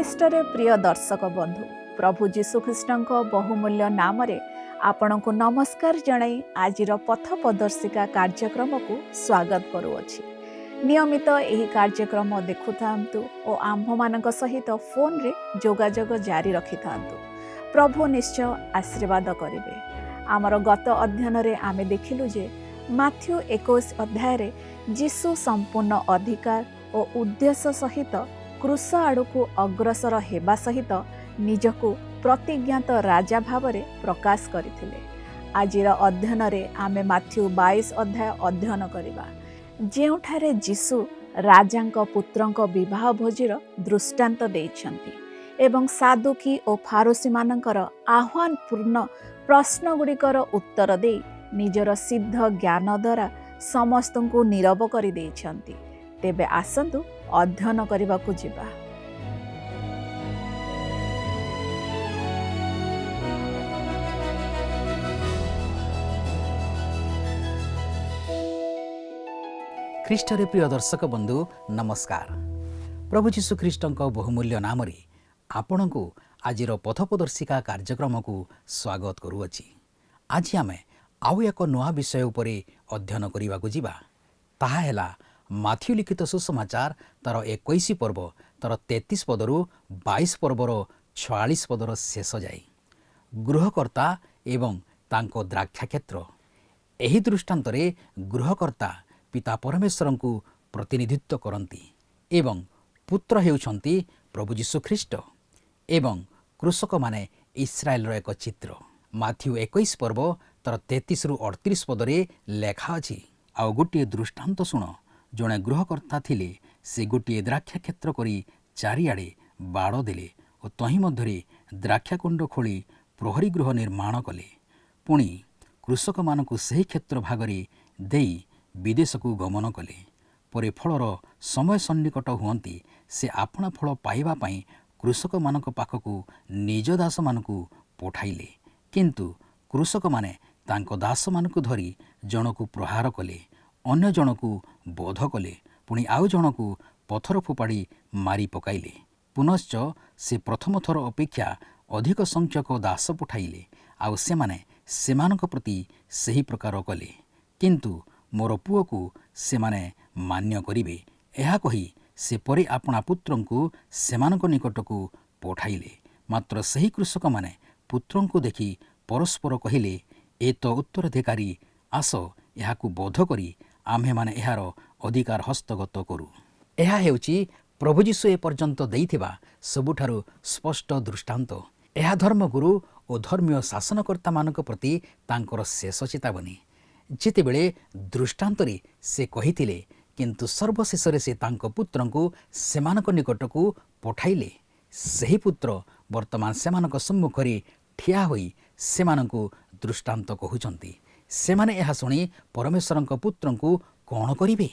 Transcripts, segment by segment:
ଖ୍ରୀଷ୍ଟରେ ପ୍ରିୟ ଦର୍ଶକ ବନ୍ଧୁ, ପ୍ରଭୁ ଯୀଶୁଖ୍ରୀଷ୍ଟଙ୍କ ବହୁମୂଲ୍ୟ ନାମରେ ଆପଣଙ୍କୁ ନମସ୍କାର ଜଣାଇ ଆଜିର ପଥ ପ୍ରଦର୍ଶିକା କାର୍ଯ୍ୟକ୍ରମକୁ ସ୍ୱାଗତ କରୁଅଛି। ନିୟମିତ ଏହି କାର୍ଯ୍ୟକ୍ରମ ଦେଖୁଥାନ୍ତୁ ଓ ଆମ୍ଭମାନଙ୍କ ସହିତ ଫୋନରେ ଯୋଗାଯୋଗ ଜାରି ରଖିଥାନ୍ତୁ। ପ୍ରଭୁ ନିଶ୍ଚୟ ଆଶୀର୍ବାଦ କରିବେ। ଆମର ଗତ ଅଧ୍ୟୟନରେ ଆମେ ଦେଖିଲୁ ଯେ ମାଥ୍ୟୁ 21 ଅଧ୍ୟାୟରେ ଯୀଶୁ ସମ୍ପୂର୍ଣ୍ଣ ଅଧିକାର ଓ ଉଦ୍ଦେଶ୍ୟ ସହିତ କ୍ରୁଶ ଆଡ଼କୁ ଅଗ୍ରସର ହେବା ସହିତ ନିଜକୁ ପ୍ରତିଜ୍ଞାତ ରାଜା ଭାବରେ ପ୍ରକାଶ କରିଥିଲେ। ଆଜିର ଅଧ୍ୟୟନରେ ଆମେ ମାଥ୍ୟୁ 22 ଅଧ୍ୟାୟ ଅଧ୍ୟୟନ କରିବା, ଯେଉଁଠାରେ ଯୀଶୁ ରାଜାଙ୍କ ପୁତ୍ରଙ୍କ ବିବାହ ଭୋଜିର ଦୃଷ୍ଟାନ୍ତ ଦେଇଛନ୍ତି ଏବଂ ସାଦୁକି ଓ ଫାରୁସୀମାନଙ୍କର ଆହ୍ୱାନପୂର୍ଣ୍ଣ ପ୍ରଶ୍ନଗୁଡ଼ିକର ଉତ୍ତର ଦେଇ ନିଜର ସିଦ୍ଧ ଜ୍ଞାନ ଦ୍ୱାରା ସମସ୍ତଙ୍କୁ ନୀରବ କରିଦେଇଛନ୍ତି। ତେବେ ଆସନ୍ତୁ ଅଧ୍ୟୟନ କରିବାକୁ ଯିବା। ଖ୍ରୀଷ୍ଟରେ ପ୍ରିୟ ଦର୍ଶକ ବନ୍ଧୁ ନମସ୍କାର। ପ୍ରଭୁ ଯୀଶୁଖ୍ରୀଷ୍ଟଙ୍କ ବହୁମୂଲ୍ୟ ନାମରେ ଆପଣଙ୍କୁ ଆଜିର ପଥପ୍ରଦର୍ଶିକା କାର୍ଯ୍ୟକ୍ରମକୁ ସ୍ୱାଗତ କରୁଅଛି। ଆଜି ଆମେ ଆଉ ଏକ ନୂଆ ବିଷୟ ଉପରେ ଅଧ୍ୟୟନ କରିବାକୁ ଯିବା। ତାହା ହେଲା ମାଥ୍ୟୁ ଲିଖିତ ସୁସମାଚାର ତାର 21 ପର୍ବ ତାର 33 ପଦରୁ 22 ପର୍ବର 46 ପଦର ଶେଷ ଯାଏ। ଗୃହକର୍ତ୍ତା ଏବଂ ତାଙ୍କ ଦ୍ରାକ୍ଷାକ୍ଷେତ୍ର। ଏହି ଦୃଷ୍ଟାନ୍ତରେ ଗୃହକର୍ତ୍ତା ପିତା ପରମେଶ୍ୱରଙ୍କୁ ପ୍ରତିନିଧିତ୍ୱ କରନ୍ତି ଏବଂ ପୁତ୍ର ହେଉଛନ୍ତି ପ୍ରଭୁ ଯୀଶୁଖ୍ରୀଷ୍ଟ ଏବଂ କୃଷକମାନେ ଇସ୍ରାଏଲର ଏକ ଚିତ୍ର। ମାଥ୍ୟୁ 21 ପର୍ବ ତାର 33ରୁ 38 ପଦରେ ଲେଖା ଅଛି, ଆଉ ଗୋଟିଏ ଦୃଷ୍ଟାନ୍ତ ଶୁଣ। ଜଣେ ଗୃହକର୍ତ୍ତା ଥିଲେ, ସେ ଗୋଟିଏ ଦ୍ରାକ୍ଷାକ୍ଷେତ୍ର କରି ଚାରିଆଡ଼େ ବାଡ଼ ଦେଲେ ଓ ତହିଁ ମଧ୍ୟରେ ଦ୍ରାକ୍ଷାକୁଣ୍ଡ ଖୋଳି ପ୍ରହରୀ ଗୃହ ନିର୍ମାଣ କଲେ। ପୁଣି କୃଷକମାନଙ୍କୁ ସେହି କ୍ଷେତ୍ର ଭାଗରେ ଦେଇ ବିଦେଶକୁ ଗମନ କଲେ। ପରେ ଫଳର ସମୟ ସନ୍ନିକଟ ହୁଅନ୍ତି ସେ ଆପଣା ଫଳ ପାଇବା ପାଇଁ କୃଷକମାନଙ୍କ ପାଖକୁ ନିଜ ଦାସମାନଙ୍କୁ ପଠାଇଲେ। କିନ୍ତୁ କୃଷକମାନେ ତାଙ୍କ ଦାସମାନଙ୍କୁ ଧରି ଜଣକୁ ପ୍ରହାର କଲେ, ଅନ୍ୟ ଜଣକୁ ବଧ କଲେ, ପୁଣି ଆଉ ଜଣକୁ ପଥର ଫୋପାଡ଼ି ମାରି ପକାଇଲେ। ପୁନଶ୍ଚ ସେ ପ୍ରଥମ ଥର ଅପେକ୍ଷା ଅଧିକ ସଂଖ୍ୟକ ଦାସ ପଠାଇଲେ, ଆଉ ସେମାନେ ସେମାନଙ୍କ ପ୍ରତି ସେହି ପ୍ରକାର କଲେ। କିନ୍ତୁ ମୋର ପୁଅକୁ ସେମାନେ ମାନ୍ୟ କରିବେ, ଏହା କହି ସେ ପରେ ଆପଣା ପୁତ୍ରଙ୍କୁ ସେମାନଙ୍କ ନିକଟକୁ ପଠାଇଲେ। ମାତ୍ର ସେହି କୃଷକମାନେ ପୁତ୍ରଙ୍କୁ ଦେଖି ପରସ୍ପର କହିଲେ, ଏ ତ ଉତ୍ତରାଧିକାରୀ, ଆସ ଏହାକୁ ବଧ କରି ଆମ୍ଭେମାନେ ଏହାର ଅଧିକାର ହସ୍ତଗତ କରୁ। ଏହା ହେଉଛି ପ୍ରଭୁ ଯୀଶୁ ଏପର୍ଯ୍ୟନ୍ତ ଦେଇଥିବା ସବୁଠାରୁ ସ୍ପଷ୍ଟ ଦୃଷ୍ଟାନ୍ତ। ଏହା ଧର୍ମଗୁରୁ ଓ ଧର୍ମୀୟ ଶାସନକର୍ତ୍ତାମାନଙ୍କ ପ୍ରତି ତାଙ୍କର ଶେଷ ଚେତାବନୀ। ଯେତେବେଳେ ଦୃଷ୍ଟାନ୍ତରେ ସେ କହିଥିଲେ, କିନ୍ତୁ ସର୍ବଶେଷରେ ସେ ତାଙ୍କ ପୁତ୍ରଙ୍କୁ ସେମାନଙ୍କ ନିକଟକୁ ପଠାଇଲେ। ସେହି ପୁତ୍ର ବର୍ତ୍ତମାନ ସେମାନଙ୍କ ସମ୍ମୁଖରେ ଠିଆ ହୋଇ ସେମାନଙ୍କୁ ଦୃଷ୍ଟାନ୍ତ କହୁଛନ୍ତି। ସେମାନେ ଏହା ଶୁଣି ପରମେଶ୍ୱରଙ୍କ ପୁତ୍ରଙ୍କୁ କ'ଣ କରିବେ?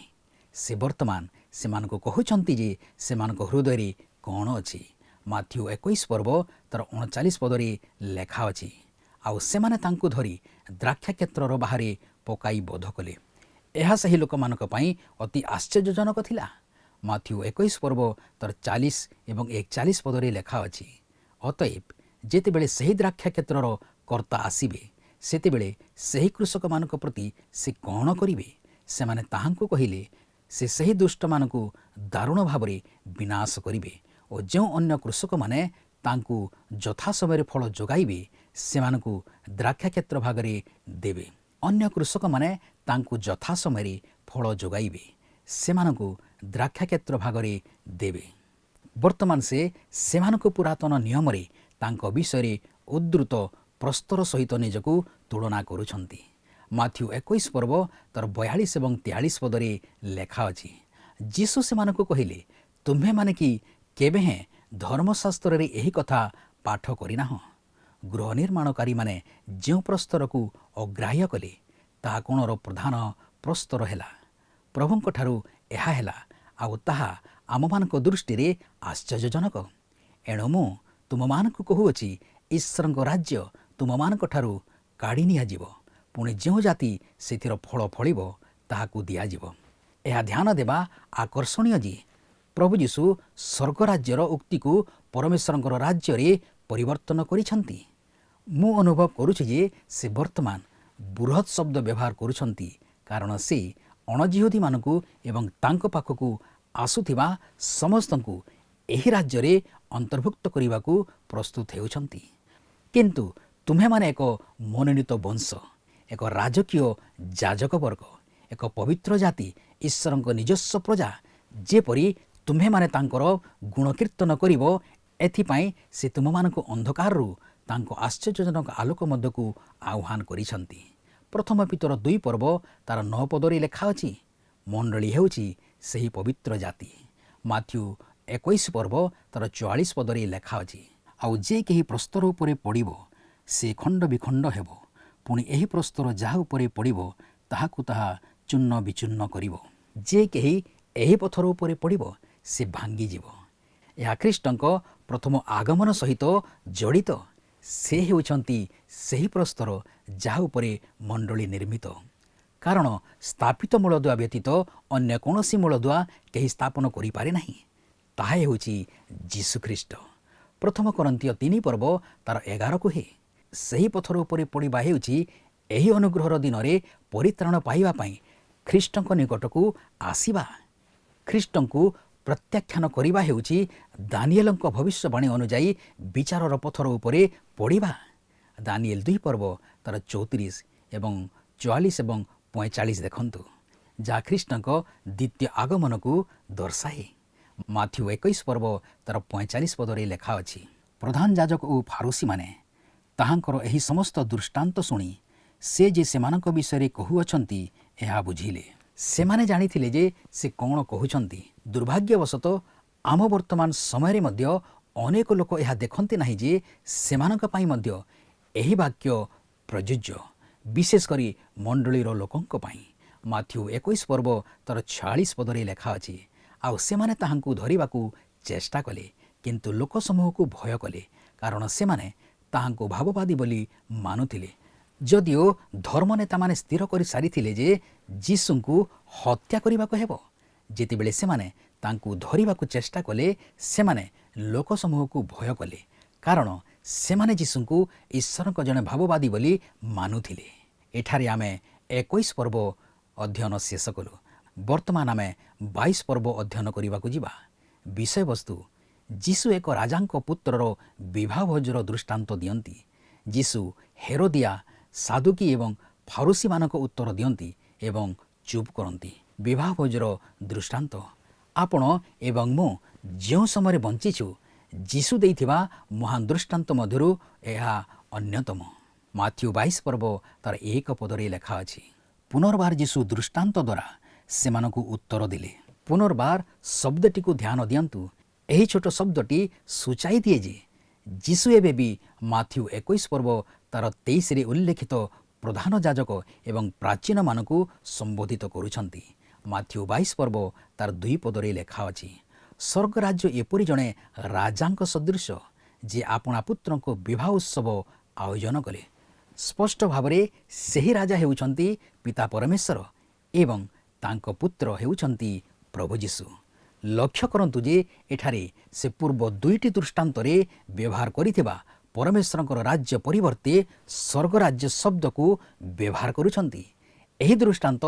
ସେ ବର୍ତ୍ତମାନ ସେମାନଙ୍କୁ କହୁଛନ୍ତି ଯେ ସେମାନଙ୍କ ହୃଦୟରେ କ'ଣ ଅଛି। ମାଥ୍ୟୁ 21 ପର୍ବ ତାର 39 ପଦରେ ଲେଖା ଅଛି, ଆଉ ସେମାନେ ତାଙ୍କୁ ଧରି ଦ୍ରାକ୍ଷାକ୍ଷେତ୍ରର ବାହାରେ ପକାଇ ବଧ କଲେ। ଏହା ସେହି ଲୋକମାନଙ୍କ ପାଇଁ ଅତି ଆଶ୍ଚର୍ଯ୍ୟଜନକ ଥିଲା। ମାଥ୍ୟୁ 21 ପର୍ବ ତାର 40 ଏବଂ 41 ପଦରେ ଲେଖା ଅଛି, ଅତଏବ ଯେତେବେଳେ ସେହି ଦ୍ରାକ୍ଷାକ୍ଷେତ୍ରର କର୍ତ୍ତା ଆସିବେ, ସେତେବେଳେ ସେହି କୃଷକମାନଙ୍କ ପ୍ରତି ସେ କ'ଣ କରିବେ? ସେମାନେ ତାହାଙ୍କୁ କହିଲେ, ସେ ସେହି ଦୁଷ୍ଟମାନଙ୍କୁ ଦାରୁଣ ଭାବରେ ବିନାଶ କରିବେ ଓ ଯେଉଁ ଅନ୍ୟ କୃଷକମାନେ ତାଙ୍କୁ ଯଥା ସମୟରେ ଫଳ ଯୋଗାଇବେ ସେମାନଙ୍କୁ ଦ୍ରାକ୍ଷାକ୍ଷେତ୍ର ଭାଗରେ ଦେବେ। ଅନ୍ୟ କୃଷକମାନେ ତାଙ୍କୁ ଯଥା ସମୟରେ ଫଳ ଯୋଗାଇବେ, ସେମାନଙ୍କୁ ଦ୍ରାକ୍ଷାକ୍ଷେତ୍ର ଭାଗରେ ଦେବେ। ବର୍ତ୍ତମାନ ସେ ସେମାନଙ୍କ ପୁରାତନ ନିୟମରେ ତାଙ୍କ ବିଷୟରେ ଉଦ୍ଧୃତ ପ୍ରସ୍ତର ସହିତ ନିଜକୁ ତୁଳନା କରୁଛନ୍ତି। ମାଥ୍ୟୁ 21 ପର୍ବ ତାର 42 ଏବଂ 43 ପଦରେ ଲେଖା ଅଛି, ଯୀଶୁ ସେମାନଙ୍କୁ କହିଲେ, ତୁମ୍ଭେମାନେ କି କେବେ ହେଁ ଧର୍ମଶାସ୍ତ୍ରରେ ଏହି କଥା ପାଠ କରିନାହଁ? ଗୃହ ନିର୍ମାଣକାରୀମାନେ ଯେଉଁ ପ୍ରସ୍ତରକୁ ଅଗ୍ରାହ୍ୟ କଲେ, ତାହା କୋଣର ପ୍ରଧାନ ପ୍ରସ୍ତର ହେଲା। ପ୍ରଭୁଙ୍କଠାରୁ ଏହା ହେଲା, ଆଉ ତାହା ଆମମାନଙ୍କ ଦୃଷ୍ଟିରେ ଆଶ୍ଚର୍ଯ୍ୟଜନକ। ଏଣୁ ମୁଁ ତୁମମାନଙ୍କୁ କହୁଅଛି, ଈଶ୍ୱରଙ୍କ ରାଜ୍ୟ ତୁମମାନଙ୍କଠାରୁ କାଢ଼ି ନିଆଯିବ, ପୁଣି ଯେଉଁ ଜାତି ସେଥିର ଫଳ ଫଳିବ ତାହାକୁ ଦିଆଯିବ। ଏହା ଧ୍ୟାନ ଦେବା ଆକର୍ଷଣୀୟ ଯେ ପ୍ରଭୁ ଯୀଶୁ ସ୍ୱର୍ଗରାଜ୍ୟର ଉକ୍ତିକୁ ପରମେଶ୍ୱରଙ୍କର ରାଜ୍ୟରେ ପରିବର୍ତ୍ତନ କରିଛନ୍ତି। ମୁଁ ଅନୁଭବ କରୁଛି ଯେ ସେ ବର୍ତ୍ତମାନ ବୃହତ୍ ଶବ୍ଦ ବ୍ୟବହାର କରୁଛନ୍ତି, କାରଣ ସେ ଅଣଜିହୁଦୀମାନଙ୍କୁ ଏବଂ ତାଙ୍କ ପାଖକୁ ଆସୁଥିବା ସମସ୍ତଙ୍କୁ ଏହି ରାଜ୍ୟରେ ଅନ୍ତର୍ଭୁକ୍ତ କରିବାକୁ ପ୍ରସ୍ତୁତ ହେଉଛନ୍ତି। କିନ୍ତୁ ତୁମ୍ଭେମାନେ ଏକ ମନୋନୀତ ବଂଶ, ଏକ ରାଜକୀୟ ଯାଜକ ବର୍ଗ, ଏକ ପବିତ୍ର ଜାତି, ଈଶ୍ୱରଙ୍କ ନିଜସ୍ୱ ପ୍ରଜା, ଯେପରି ତୁମ୍ଭେମାନେ ତାଙ୍କର ଗୁଣକୀର୍ତ୍ତନ କରିବ, ଏଥିପାଇଁ ସେ ତୁମମାନଙ୍କୁ ଅନ୍ଧକାରରୁ ତାଙ୍କ ଆଶ୍ଚର୍ଯ୍ୟଜନକ ଆଲୋକ ମଧ୍ୟକୁ ଆହ୍ୱାନ କରିଛନ୍ତି। ପ୍ରଥମ ପିତର 2 ପର୍ବ ତାର 9 ପଦରେ ଲେଖା ଅଛି, ମଣ୍ଡଳୀ ହେଉଛି ସେହି ପବିତ୍ର ଜାତି। ମାଥ୍ୟୁ 21 ପର୍ବ ତାର 44 ପଦରେ ଲେଖା ଅଛି, ଆଉ ଯେ କେହି ପ୍ରସ୍ତର ଉପରେ ପଡ଼ିବ ସେ ଖଣ୍ଡ ବିଖଣ୍ଡ ହେବ, ପୁଣି ଏହି ପ୍ରସ୍ତର ଯାହା ଉପରେ ପଡ଼ିବ ତାହାକୁ ତାହା ଚୂର୍ଣ୍ଣ ବିଚୂର୍ଣ୍ଣ କରିବ। ଯେ କେହି ଏହି ପଥର ଉପରେ ପଡ଼ିବ ସେ ଭାଙ୍ଗିଯିବ। ଏହା ଖ୍ରୀଷ୍ଟଙ୍କ ପ୍ରଥମ ଆଗମନ ସହିତ ଜଡ଼ିତ। ସେ ହେଉଛନ୍ତି ସେହି ପ୍ରସ୍ତର ଯାହା ଉପରେ ମଣ୍ଡଳୀ ନିର୍ମିତ, କାରଣ ସ୍ଥାପିତ ମୂଳଦୁଆ ବ୍ୟତୀତ ଅନ୍ୟ କୌଣସି ମୂଳଦୁଆ କେହି ସ୍ଥାପନ କରିପାରେ ନାହିଁ। ତାହା ହେଉଛି ଯୀଶୁଖ୍ରୀଷ୍ଟ। ପ୍ରଥମ କରନ୍ଥୀୟ 3 ପର୍ବ ତାର 11 କୁହେ, ସେହି ପଥର ଉପରେ ପଡ଼ିବା ହେଉଛି ଏହି ଅନୁଗ୍ରହର ଦିନରେ ପରିତ୍ରାଣ ପାଇବା ପାଇଁ ଖ୍ରୀଷ୍ଟଙ୍କ ନିକଟକୁ ଆସିବା। ଖ୍ରୀଷ୍ଟଙ୍କୁ ପ୍ରତ୍ୟାଖ୍ୟାନ କରିବା ହେଉଛି ଦାନିଏଲଙ୍କ ଭବିଷ୍ୟବାଣୀ ଅନୁଯାୟୀ ବିଚାରର ପଥର ଉପରେ ପଡ଼ିବା। ଦାନିଏଲ 2 ପର୍ବ ତାର 34 ଏବଂ 44 ଏବଂ 45 ଦେଖନ୍ତୁ, ଯାହା ଖ୍ରୀଷ୍ଟଙ୍କ ଦ୍ୱିତୀୟ ଆଗମନକୁ ଦର୍ଶାଏ। ମାଥ୍ୟୁ 21 ପର୍ବ ତାର 45 ପଦରେ ଲେଖା ଅଛି, ପ୍ରଧାନ ଯାଜକ ଓ ଫାରୁସୀମାନେ ତାହାଙ୍କର ଏହି ସମସ୍ତ ଦୃଷ୍ଟାନ୍ତ ଶୁଣି ସେ ଯେ ସେମାନଙ୍କ ବିଷୟରେ କହୁଅଛନ୍ତି ଏହା ବୁଝିଲେ। ସେମାନେ ଜାଣିଥିଲେ ଯେ ସେ କ'ଣ କହୁଛନ୍ତି। ଦୁର୍ଭାଗ୍ୟବଶତଃ ଆମ ବର୍ତ୍ତମାନ ସମୟରେ ମଧ୍ୟ ଅନେକ ଲୋକ ଏହା ଦେଖନ୍ତି ନାହିଁ ଯେ ସେମାନଙ୍କ ପାଇଁ ମଧ୍ୟ ଏହି ବାକ୍ୟ ପ୍ରଯୁଜ୍ୟ, ବିଶେଷ କରି ମଣ୍ଡଳୀର ଲୋକଙ୍କ ପାଇଁ। ମାଥ୍ୟୁ 21 ପର୍ବ ତାର 46 ପଦରେ ଲେଖା ଅଛି, ଆଉ ସେମାନେ ତାହାଙ୍କୁ ଧରିବାକୁ ଚେଷ୍ଟା କଲେ, କିନ୍ତୁ ଲୋକ ସମୂହକୁ ଭୟ କଲେ, କାରଣ ସେମାନେ ତାହାଙ୍କୁ ଭାବବାଦୀ ବୋଲି ମାନୁଥିଲେ। ଯଦିଓ ଧର୍ମନେତାମାନେ ସ୍ଥିର କରିସାରିଥିଲେ ଯେ ଯୀଶୁଙ୍କୁ ହତ୍ୟା କରିବାକୁ ହେବ, ଯେତେବେଳେ ସେମାନେ ତାଙ୍କୁ ଧରିବାକୁ ଚେଷ୍ଟା କଲେ ସେମାନେ ଲୋକ ସମୂହକୁ ଭୟ କଲେ, କାରଣ ସେମାନେ ଯୀଶୁଙ୍କୁ ଈଶ୍ୱରଙ୍କ ଜଣେ ଭାବବାଦୀ ବୋଲି ମାନୁଥିଲେ। ଏଠାରେ ଆମେ 21 ପର୍ବ ଅଧ୍ୟୟନ ଶେଷ କଲୁ। ବର୍ତ୍ତମାନ ଆମେ 22 ପର୍ବ ଅଧ୍ୟୟନ କରିବାକୁ ଯିବା। ବିଷୟବସ୍ତୁ, ଯୀଶୁ ଏକ ରାଜାଙ୍କ ପୁତ୍ରର ବିବାହ ଭୋଜର ଦୃଷ୍ଟାନ୍ତ ଦିଅନ୍ତି। ଯୀଶୁ ହେରୋଦିଆ, ସାଦୁକୀ ଏବଂ ଫାରୁସୀମାନଙ୍କ ଉତ୍ତର ଦିଅନ୍ତି ଏବଂ ଚୁପ୍ କରନ୍ତି। ବିବାହ ଭୋଜର ଦୃଷ୍ଟାନ୍ତ, ଆପଣ ଏବଂ ମୁଁ ଯେଉଁ ସମୟରେ ବଞ୍ଚିଛୁ, ଯୀଶୁ ଦେଇଥିବା ମହାନ ଦୃଷ୍ଟାନ୍ତ ମଧ୍ୟରୁ ଏହା ଅନ୍ୟତମ। ମାଥ୍ୟୁ 22 ପର୍ବ ତାର 1 ପଦରେ ଲେଖା ଅଛି, ପୁନର୍ବାର ଯୀଶୁ ଦୃଷ୍ଟାନ୍ତ ଦ୍ୱାରା ସେମାନଙ୍କୁ ଉତ୍ତର ଦେଲେ। ପୁନର୍ବାର ଶବ୍ଦଟିକୁ ଧ୍ୟାନ ଦିଅନ୍ତୁ। ଏହି ଛୋଟ ଶବ୍ଦଟି ସୂଚାଇ ଦିଏ ଯେ ଯୀଶୁ ଏବେ ବି ମାଥ୍ୟୁ 21 ପର୍ବ ତାର 23ରେ ଉଲ୍ଲେଖିତ ପ୍ରଧାନ ଯାଜକ ଏବଂ ପ୍ରାଚୀନମାନଙ୍କୁ ସମ୍ବୋଧିତ କରୁଛନ୍ତି। ମାଥ୍ୟୁ 22 ପର୍ବ ତାର 2 ପଦରେ ଲେଖା ଅଛି, ସ୍ୱର୍ଗ ରାଜ୍ୟ ଏପରି ଜଣେ ରାଜାଙ୍କ ସଦୃଶ ଯେ ଆପଣା ପୁତ୍ରଙ୍କ ବିବାହ ଉତ୍ସବ ଆୟୋଜନ କଲେ। ସ୍ପଷ୍ଟ ଭାବରେ ସେହି ରାଜା ହେଉଛନ୍ତି ପିତା ପରମେଶ୍ୱର ଏବଂ ତାଙ୍କ ପୁତ୍ର ହେଉଛନ୍ତି ପ୍ରଭୁ ଯୀଶୁ। ଲକ୍ଷ୍ୟ କରନ୍ତୁ ଯେ ଏଠାରେ ସେ ପୂର୍ବ 2ଟି ଦୃଷ୍ଟାନ୍ତରେ ବ୍ୟବହାର କରିଥିବା ପରମେଶ୍ୱରଙ୍କର ରାଜ୍ୟ ପରିବର୍ତ୍ତେ ସ୍ୱର୍ଗ ରାଜ୍ୟ ଶବ୍ଦକୁ ବ୍ୟବହାର କରୁଛନ୍ତି। ଏହି ଦୃଷ୍ଟାନ୍ତ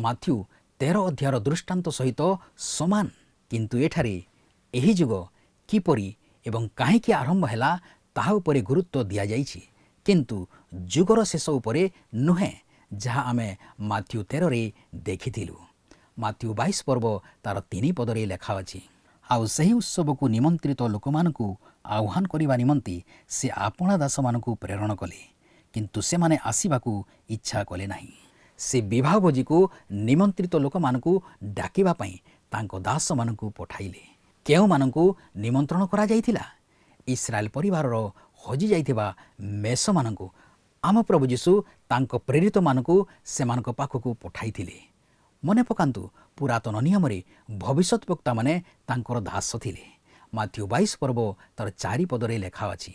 ମାଥ୍ୟୁ 13 ଅଧ୍ୟାୟର ଦୃଷ୍ଟାନ୍ତ ସହିତ ସମାନ, କିନ୍ତୁ ଏଠାରେ ଏହି ଯୁଗ କିପରି ଏବଂ କାହିଁକି ଆରମ୍ଭ ହେଲା ତାହା ଉପରେ ଗୁରୁତ୍ୱ ଦିଆଯାଇଛି, କିନ୍ତୁ ଯୁଗର ଶେଷ ଉପରେ ନୁହେଁ, ଯାହା ଆମେ ମାଥ୍ୟୁ 13ରେ ଦେଖିଥିଲୁ। ମାଥ୍ୟୁ 22 ପର୍ବ ତାର 3 ପଦରେ ଲେଖା ଅଛି, ଆଉ ସେହି ଉତ୍ସବକୁ ନିମନ୍ତ୍ରିତ ଲୋକମାନଙ୍କୁ ଆହ୍ୱାନ କରିବା ନିମନ୍ତେ ସେ ଆପଣା ଦାସମାନଙ୍କୁ ପ୍ରେରଣ କଲେ, କିନ୍ତୁ ସେମାନେ ଆସିବାକୁ ଇଚ୍ଛା କଲେ ନାହିଁ। ସେ ବିବାହ ଭୋଜିକୁ ନିମନ୍ତ୍ରିତ ଲୋକମାନଙ୍କୁ ଡାକିବା ପାଇଁ ତାଙ୍କ ଦାସମାନଙ୍କୁ ପଠାଇଲେ। କେଉଁମାନଙ୍କୁ ନିମନ୍ତ୍ରଣ କରାଯାଇଥିଲା? ଇସ୍ରାଏଲ ପରିବାରର ହଜିଯାଇଥିବା ମେଷମାନଙ୍କୁ। ଆମ ପ୍ରଭୁ ଯୀଶୁ ତାଙ୍କ ପ୍ରେରିତମାନଙ୍କୁ ସେମାନଙ୍କ ପାଖକୁ ପଠାଇଥିଲେ। ମନେ ପକାନ୍ତୁ, ପୁରାତନ ନିୟମରେ ଭବିଷ୍ୟତ ବକ୍ତାମାନେ ତାଙ୍କର ଦାସ ଥିଲେ। ମାଥ୍ୟୁ 22 ପର୍ବ ତାର 4 ପଦରେ ଲେଖା ଅଛି,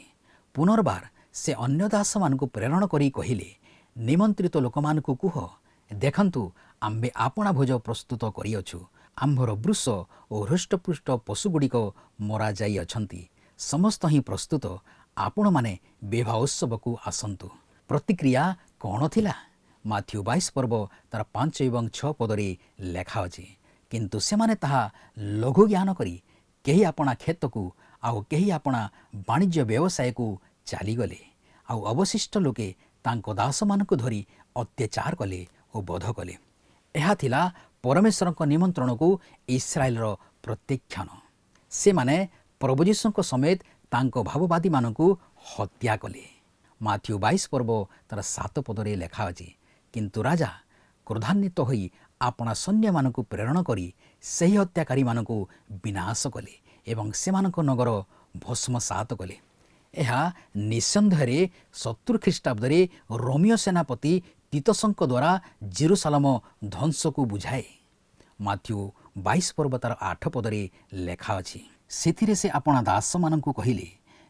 ପୁନର୍ବାର ସେ ଅନ୍ୟ ଦାସମାନଙ୍କୁ ପ୍ରେରଣ କରି କହିଲେ, ନିମନ୍ତ୍ରିତ ଲୋକମାନଙ୍କୁ କୁହ, ଦେଖନ୍ତୁ ଆମ୍ଭେ ଆପଣା ଭୋଜ ପ୍ରସ୍ତୁତ କରିଅଛୁ। ଆମ୍ଭର ବୃଷ ଓ ହୃଷ୍ଟପୃଷ୍ଟ ପଶୁଗୁଡ଼ିକ ମରାଯାଇ ଅଛନ୍ତି, ସମସ୍ତ ହିଁ ପ୍ରସ୍ତୁତ, ଆପଣମାନେ ବିବାହ ଉତ୍ସବକୁ ଆସନ୍ତୁ। ପ୍ରତିକ୍ରିୟା କ'ଣ ଥିଲା? ମାଥ୍ୟୁ 22 ପର୍ବ ତାର 5 ଏବଂ 6 ପଦରେ ଲେଖା ଅଛି, କିନ୍ତୁ ସେମାନେ ତାହା ଲଘୁ ଜ୍ଞାନ କରି କେହି ଆପଣା କ୍ଷେତକୁ ଆଉ କେହି ଆପଣା ବାଣିଜ୍ୟ ବ୍ୟବସାୟକୁ ଚାଲିଗଲେ, ଆଉ ଅବଶିଷ୍ଟ ଲୋକେ ତାଙ୍କ ଦାସମାନଙ୍କୁ ଧରି ଅତ୍ୟାଚାର କଲେ ଓ ବଧ କଲେ। ଏହା ଥିଲା ପରମେଶ୍ୱରଙ୍କ ନିମନ୍ତ୍ରଣକୁ ଇସ୍ରାଏଲର ପ୍ରତ୍ୟାଖ୍ୟାନ। ସେମାନେ ପ୍ରଭୁ ଯୀଶୁଙ୍କ ସମେତ ତାଙ୍କ ଭାବବାଦୀମାନଙ୍କୁ ହତ୍ୟା କଲେ। ମାଥ୍ୟୁ 22 ପର୍ବ ତାର 7 ପଦରେ ଲେଖା ଅଛି, କିନ୍ତୁ ରାଜା କ୍ରୋଧାନ୍ୱିତ ହୋଇ ଆପଣା ସୈନ୍ୟମାନଙ୍କୁ ପ୍ରେରଣ କରି ସେହି ହତ୍ୟାକାରୀମାନଙ୍କୁ ବିନାଶ କଲେ ଏବଂ ସେମାନଙ୍କ ନଗର ଭସ୍ମସାତ କଲେ। ଏହା ନିଃସନ୍ଦେହରେ 70 ଖ୍ରୀଷ୍ଟାବ୍ଦରେ ରୋମୀୟ ସେନାପତି ତିତସଙ୍କ ଦ୍ୱାରା ଜେରୁସାଲେମ ଧ୍ୱଂସକୁ ବୁଝାଏ। ମାଥ୍ୟୁ 22 ପର୍ବ ତାର 8 ପଦରେ ଲେଖା ଅଛି, ସେଥିରେ ସେ ଆପଣା ଦାସମାନଙ୍କୁ କହିଲେ,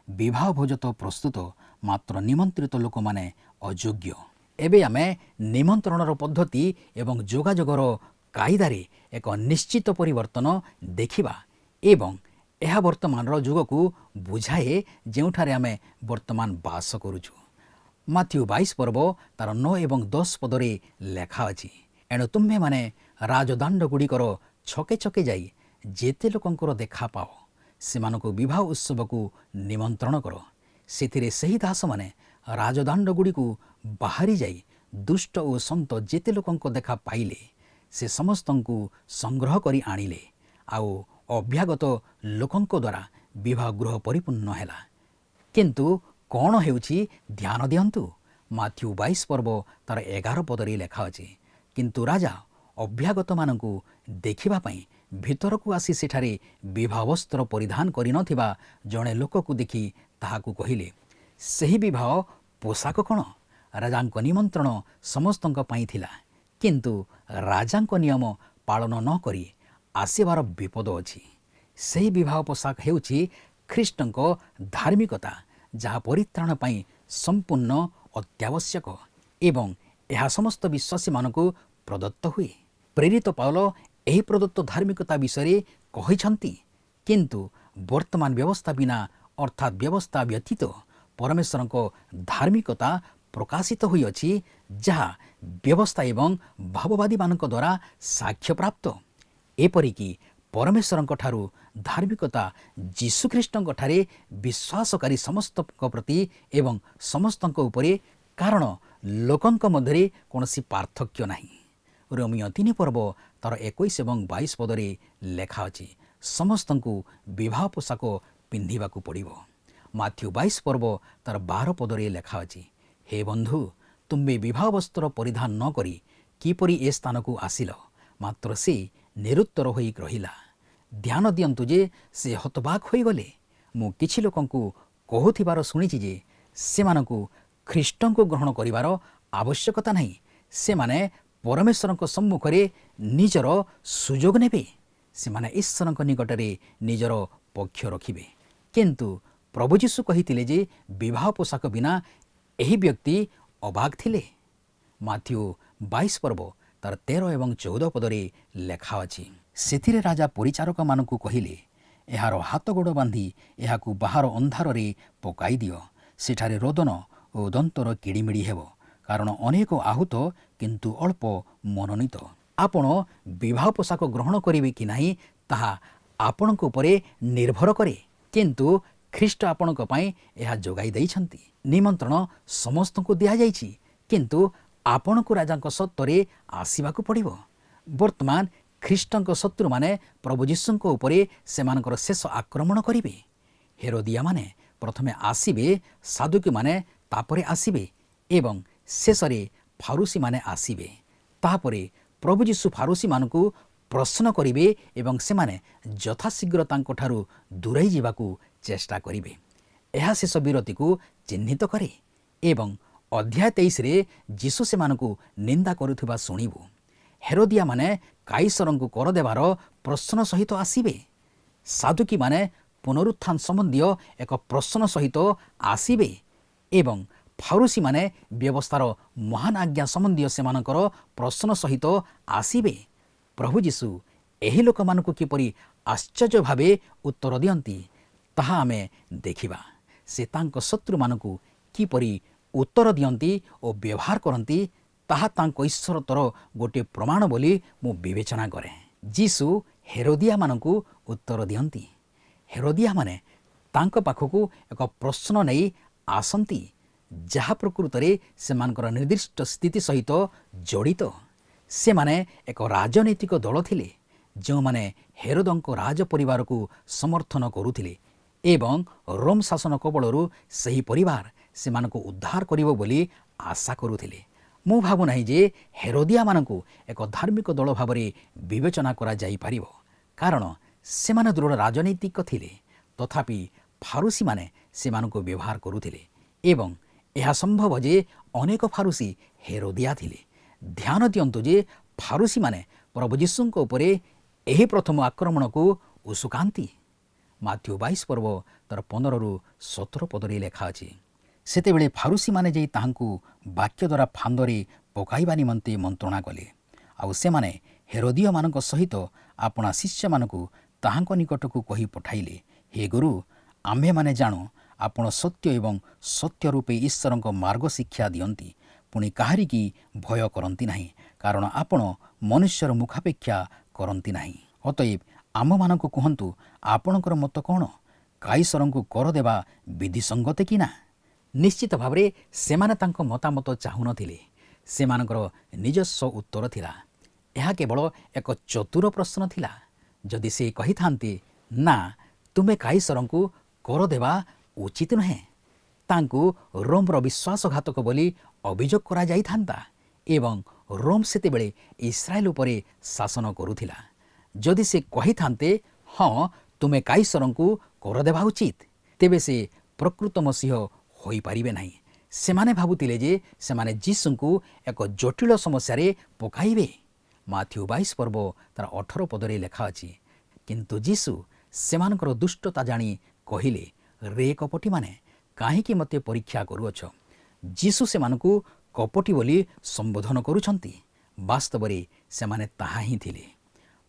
ବିବାହ ଭୋଜ ତ ପ୍ରସ୍ତୁତ, ମାତ୍ର ନିମନ୍ତ୍ରିତ ଲୋକମାନେ ଅଯୋଗ୍ୟ। ଏବେ ଆମେ ନିମନ୍ତ୍ରଣର ପଦ୍ଧତି ଏବଂ ଯୋଗାଯୋଗର କାଇଦାରେ ଏକ ନିଶ୍ଚିତ ପରିବର୍ତ୍ତନ ଦେଖିବା ଏବଂ ଏହା ବର୍ତ୍ତମାନର ଯୁଗକୁ ବୁଝାଏ ଯେଉଁଠାରେ ଆମେ ବର୍ତ୍ତମାନ ବାସ କରୁଛୁ। ମାଥ୍ୟୁ 22 ପର୍ବ ତାର 9 ଏବଂ 10 ପଦରେ ଲେଖା ଅଛି, ଏଣୁ ତୁମ୍ଭେମାନେ ରାଜଦାଣ୍ଡଗୁଡ଼ିକର ଛକେ ଛକେ ଯାଇ ଯେତେ ଲୋକଙ୍କର ଦେଖା ପାଅ ସେମାନଙ୍କୁ ବିବାହ ଉତ୍ସବକୁ ନିମନ୍ତ୍ରଣ କର। ସେଥିରେ ସେହି ଦାସମାନେ ରାଜଦାଣ୍ଡଗୁଡ଼ିକୁ ବାହାରି ଯାଇ ଦୁଷ୍ଟ ଓ ସନ୍ତ ଯେତେ ଲୋକଙ୍କ ଦେଖା ପାଇଲେ ସେ ସମସ୍ତଙ୍କୁ ସଂଗ୍ରହ କରି ଆଣିଲେ, ଆଉ ଅଭ୍ୟାଗତ ଲୋକଙ୍କ ଦ୍ୱାରା ବିବାହ ଗୃହ ପରିପୂର୍ଣ୍ଣ ହେଲା। କିନ୍ତୁ କ'ଣ ହେଉଛି ଧ୍ୟାନ ଦିଅନ୍ତୁ, ମାଥ୍ୟୁ 22 ପର୍ବ ତାର 11 ପଦରେ ଲେଖା ଅଛି, କିନ୍ତୁ ରାଜା ଅଭ୍ୟାଗତମାନଙ୍କୁ ଦେଖିବା ପାଇଁ ଭିତରକୁ ଆସି ସେଠାରେ ବିବାହ ବସ୍ତ୍ର ପରିଧାନ କରିନଥିବା ଜଣେ ଲୋକକୁ ଦେଖି ତାହାକୁ କହିଲେ, ସେହି ବିବାହ ପୋଷାକ କ'ଣ? ରାଜାଙ୍କ ନିମନ୍ତ୍ରଣ ସମସ୍ତଙ୍କ ପାଇଁ ଥିଲା, କିନ୍ତୁ ରାଜାଙ୍କ ନିୟମ ପାଳନ ନ କରି ଆସିବାର ବିପଦ ଅଛି। ସେହି ବିବାହ ପୋଷାକ ହେଉଛି ଖ୍ରୀଷ୍ଟଙ୍କ ଧାର୍ମିକତା, ଯାହା ପରିତ୍ରାଣ ପାଇଁ ସମ୍ପୂର୍ଣ୍ଣ ଅତ୍ୟାବଶ୍ୟକ ଏବଂ ଏହା ସମସ୍ତ ବିଶ୍ୱାସୀମାନଙ୍କୁ ପ୍ରଦତ୍ତ ହୁଏ। ପ୍ରେରିତ ପାଉଲ ଏହି ପ୍ରଦତ୍ତ ଧାର୍ମିକତା ବିଷୟରେ କହିଛନ୍ତି, କିନ୍ତୁ ବର୍ତ୍ତମାନ ବ୍ୟବସ୍ଥା ବିନା ଅର୍ଥାତ୍ ବ୍ୟବସ୍ଥା ବ୍ୟତୀତ ପରମେଶ୍ୱରଙ୍କ ଧାର୍ମିକତା ପ୍ରକାଶିତ ହୋଇଅଛି, ଯାହା ବ୍ୟବସ୍ଥା ଏବଂ ଭାବବାଦୀମାନଙ୍କ ଦ୍ୱାରା ସାକ୍ଷ୍ୟପ୍ରାପ୍ତ। ଏପରିକି ପରମେଶ୍ୱରଙ୍କ ଠାରୁ ଧାର୍ମିକତା ଯୀଶୁଖ୍ରୀଷ୍ଟଙ୍କଠାରେ ବିଶ୍ୱାସକାରୀ ସମସ୍ତଙ୍କ ପ୍ରତି ଏବଂ ସମସ୍ତଙ୍କ ଉପରେ, କାରଣ ଲୋକଙ୍କ ମଧ୍ୟରେ କୌଣସି ପାର୍ଥକ୍ୟ ନାହିଁ। ରୋମୀୟ 3 ପର୍ବ ତାର 21 ଏବଂ 22 ପଦରେ ଲେଖା ଅଛି, ସମସ୍ତଙ୍କୁ ବିବାହ ପୋଷାକ ପିନ୍ଧିବାକୁ ପଡ଼ିବ। ମାଥ୍ୟୁ 22 ପର୍ବ ତାର 12 ପଦରେ ଲେଖା ଅଛି, ହେ ବନ୍ଧୁ, ତୁମେ ବିବାହ ବସ୍ତ୍ର ପରିଧାନ ନ କରି କିପରି ଏ ସ୍ଥାନକୁ ଆସିଲ? ମାତ୍ର ସେ ନିରୁତ୍ତର ହୋଇ ରହିଲା। ଧ୍ୟାନ ଦିଅନ୍ତୁ ଯେ ସେ ହତବାକ୍ ହୋଇଗଲେ। ମୁଁ କିଛି ଲୋକଙ୍କୁ କହୁଥିବାର ଶୁଣିଛି ଯେ ସେମାନଙ୍କୁ ଖ୍ରୀଷ୍ଟଙ୍କୁ ଗ୍ରହଣ କରିବାର ଆବଶ୍ୟକତା ନାହିଁ। ସେମାନେ ପରମେଶ୍ୱରଙ୍କ ସମ୍ମୁଖରେ ନିଜର ସୁଯୋଗ ନେବେ। ସେମାନେ ଈଶ୍ୱରଙ୍କ ନିକଟରେ ନିଜର ପକ୍ଷ ରଖିବେ। କିନ୍ତୁ ପ୍ରଭୁ ଯୀଶୁ କହିଥିଲେ ଯେ ବିବାହ ପୋଷାକ ବିନା ଏହି ବ୍ୟକ୍ତି ଅବାକ୍ ଥିଲେ। ମାଥ୍ୟୁ 22 ପର୍ବ ତାର 13 ଏବଂ 14 ପଦରେ ଲେଖା ଅଛି, ସେଥିରେ ରାଜା ପରିଚାରକମାନଙ୍କୁ କହିଲେ, ଏହାର ହାତ ଗୋଡ଼ ବାନ୍ଧି ଏହାକୁ ବାହାର ଅନ୍ଧାରରେ ପକାଇ ଦିଅ। ସେଠାରେ ରୋଦନ ଓ ଦନ୍ତର କିଡ଼ିମିଡ଼ି ହେବ, କାରଣ ଅନେକ ଆହୁତ କିନ୍ତୁ ଅଳ୍ପ ମନୋନୀତ। ଆପଣ ବିବାହ ପୋଷାକ ଗ୍ରହଣ କରିବେ କି ନାହିଁ ତାହା ଆପଣଙ୍କ ଉପରେ ନିର୍ଭର କରେ, କିନ୍ତୁ ଖ୍ରୀଷ୍ଟ ଆପଣଙ୍କ ପାଇଁ ଏହା ଯୋଗାଇ ଦେଇଛନ୍ତି। ନିମନ୍ତ୍ରଣ ସମସ୍ତଙ୍କୁ ଦିଆଯାଇଛି, କିନ୍ତୁ ଆପଣଙ୍କୁ ରାଜାଙ୍କ ସତ୍ତ୍ୱରେ ଆସିବାକୁ ପଡ଼ିବ। ବର୍ତ୍ତମାନ ଖ୍ରୀଷ୍ଟଙ୍କ ଶତ୍ରୁମାନେ ପ୍ରଭୁ ଯୀଶୁଙ୍କ ଉପରେ ସେମାନଙ୍କର ଶେଷ ଆକ୍ରମଣ କରିବେ। ହେରୋଦିଆମାନେ ପ୍ରଥମେ ଆସିବେ, ସାଦୁକୀମାନେ ତାପରେ ଆସିବେ ଏବଂ ଶେଷରେ ଫାରୁସୀମାନେ ଆସିବେ। ତାପରେ ପ୍ରଭୁ ଯୀଶୁ ଫାରୁସୀମାନଙ୍କୁ ପ୍ରଶ୍ନ କରିବେ ଏବଂ ସେମାନେ ଯଥାଶୀଘ୍ର ତାଙ୍କଠାରୁ ଦୂରେଇ ଯିବାକୁ ଚେଷ୍ଟା କରିବେ। ଏହା ଶେଷ ବିରତିକୁ ଚିହ୍ନିତ କରେ ଏବଂ ଅଧ୍ୟାୟ 23ରେ ଯୀଶୁ ସେମାନଙ୍କୁ ନିନ୍ଦା କରୁଥିବା ଶୁଣିବୁ। ହେରୋଦିଆମାନେ କାଇସରଙ୍କୁ କର ଦେବାର ପ୍ରଶ୍ନ ସହିତ ଆସିବେ। ସାଦୁକୀମାନେ ପୁନରୁତ୍ଥାନ ସମ୍ବନ୍ଧୀୟ ଏକ ପ୍ରଶ୍ନ ସହିତ ଆସିବେ ଏବଂ ଫାରୁସୀମାନେ ବ୍ୟବସ୍ଥାର ମହାନ ଆଜ୍ଞା ସମ୍ବନ୍ଧୀୟ ସେମାନଙ୍କର ପ୍ରଶ୍ନ ସହିତ ଆସିବେ। ପ୍ରଭୁ ଯୀଶୁ ଏହି ଲୋକମାନଙ୍କୁ କିପରି ଆଶ୍ଚର୍ଯ୍ୟ ଭାବେ ଉତ୍ତର ଦିଅନ୍ତି ତାହା ଆମେ ଦେଖିବା। ସେ ତାଙ୍କ ଶତ୍ରୁମାନଙ୍କୁ କିପରି ଉତ୍ତର ଦିଅନ୍ତି ଓ ବ୍ୟବହାର କରନ୍ତି ତାହା ତାଙ୍କ ଈଶ୍ୱରତ୍ୱର ଗୋଟିଏ ପ୍ରମାଣ ବୋଲି ମୁଁ ବିବେଚନା କରେ। ଯୀଶୁ ହେରୋଦିଆମାନଙ୍କୁ ଉତ୍ତର ଦିଅନ୍ତି। ହେରୋଦିଆମାନେ ତାଙ୍କ ପାଖକୁ ଏକ ପ୍ରଶ୍ନ ନେଇ ଆସନ୍ତି ଯାହା ପ୍ରକୃତରେ ସେମାନଙ୍କର ନିର୍ଦ୍ଦିଷ୍ଟ ସ୍ଥିତି ସହିତ ଜଡ଼ିତ। ସେମାନେ ଏକ ରାଜନୈତିକ ଦଳ ଥିଲେ ଯେଉଁମାନେ ହେରୋଦଙ୍କ ରାଜ ପରିବାରକୁ ସମର୍ଥନ କରୁଥିଲେ ଏବଂ ରୋମ ଶାସନ କବଳରୁ ସେହି ପରିବାର ସେମାନଙ୍କୁ ଉଦ୍ଧାର କରିବ ବୋଲି ଆଶା କରୁଥିଲେ। ମୁଁ ଭାବୁନାହିଁ ଯେ ହେରୋଦିଆମାନଙ୍କୁ ଏକ ଧାର୍ମିକ ଦଳ ଭାବରେ ବିବେଚନା କରାଯାଇପାରିବ, କାରଣ ସେମାନେ ଦୃଢ଼ ରାଜନୈତିକ ଥିଲେ। ତଥାପି ଫାରୁସୀମାନେ ସେମାନଙ୍କୁ ବ୍ୟବହାର କରୁଥିଲେ ଏବଂ ଏହା ସମ୍ଭବ ଯେ ଅନେକ ଫାରୁସୀ ହେରୋଦିଆ ଥିଲେ। ଧ୍ୟାନ ଦିଅନ୍ତୁ ଯେ ଫାରୁସୀମାନେ ପ୍ରଭୁ ଯୀଶୁଙ୍କ ଉପରେ ଏହି ପ୍ରଥମ ଆକ୍ରମଣକୁ ଉସୁକାନ୍ତି। ମାଥ୍ୟୁ 22 ପର୍ବ ତାର 15-17 ପଦରେ ଲେଖା ଅଛି, ସେତେବେଳେ ଫାରୁସୀମାନେ ଯାଇ ତାହାଙ୍କୁ ବାକ୍ୟ ଦ୍ୱାରା ଫାନ୍ଦରେ ପକାଇବା ନିମନ୍ତେ ମନ୍ତ୍ରଣା କଲେ। ଆଉ ସେମାନେ ହେରୋଦିୟମାନଙ୍କ ସହିତ ଆପଣା ଶିଷ୍ୟମାନଙ୍କୁ ତାହାଙ୍କ ନିକଟକୁ କହି ପଠାଇଲେ, ହେ ଗୁରୁ, ଆମ୍ଭେମାନେ ଜାଣୁ ଆପଣ ସତ୍ୟ ଏବଂ ସତ୍ୟ ରୂପେ ଈଶ୍ୱରଙ୍କ ମାର୍ଗ ଶିକ୍ଷା ଦିଅନ୍ତି, ପୁଣି କାହାରିକି ଭୟ କରନ୍ତି ନାହିଁ, କାରଣ ଆପଣ ମନୁଷ୍ୟର ମୁଖାପେକ୍ଷା କରନ୍ତି ନାହିଁ। ଅତଏବ ଆମମାନଙ୍କୁ କୁହନ୍ତୁ, ଆପଣଙ୍କର ମତ କ'ଣ? କାଇସରଙ୍କୁ କର ଦେବା ବିଧିସଙ୍ଗତ କି ନା? ନିଶ୍ଚିତ ଭାବରେ ସେମାନେ ତାଙ୍କ ମତାମତ ଚାହୁଁନଥିଲେ। ସେମାନଙ୍କର ନିଜସ୍ୱ ଉତ୍ତର ଥିଲା। ଏହା କେବଳ ଏକ ଚତୁର ପ୍ରଶ୍ନ ଥିଲା। ଯଦି ସେ କହିଥାନ୍ତେ, ନା, ତୁମେ କାଇସରଙ୍କୁ କର ଦେବା ଉଚିତ ନୁହେଁ, ତାଙ୍କୁ ରୋମର ବିଶ୍ୱାସଘାତକ ବୋଲି ଅଭିଯୋଗ କରାଯାଇଥାନ୍ତା ଏବଂ ରୋମ ସେତେବେଳେ ଇସ୍ରାଏଲ ଉପରେ ଶାସନ କରୁଥିଲା। ଯଦି ସେ କହିଥାନ୍ତେ, ହଁ, ତୁମେ କାଇସରଙ୍କୁ କର ଦେବା ଉଚିତ, ତେବେ ସେ ପ୍ରକୃତ ମସିହ ହୋଇପାରିବେ ନାହିଁ। ସେମାନେ ଭାବୁଥିଲେ ଯେ ସେମାନେ ଯୀଶୁଙ୍କୁ ଏକ ଜଟିଳ ସମସ୍ୟାରେ ପକାଇବେ। ମାଥ୍ୟୁ 22 ପର୍ବ ତାର 18 ପଦରେ ଲେଖା ଅଛି, କିନ୍ତୁ ଯୀଶୁ ସେମାନଙ୍କର ଦୁଷ୍ଟତା ଜାଣି କହିଲେ, ରେ କପଟିମାନେ, କାହିଁକି ମୋତେ ପରୀକ୍ଷା କରୁଅଛ? ଯୀଶୁ ସେମାନଙ୍କୁ କପଟି ବୋଲି ସମ୍ବୋଧନ କରୁଛନ୍ତି। ବାସ୍ତବରେ ସେମାନେ ତାହା ହିଁ ଥିଲେ।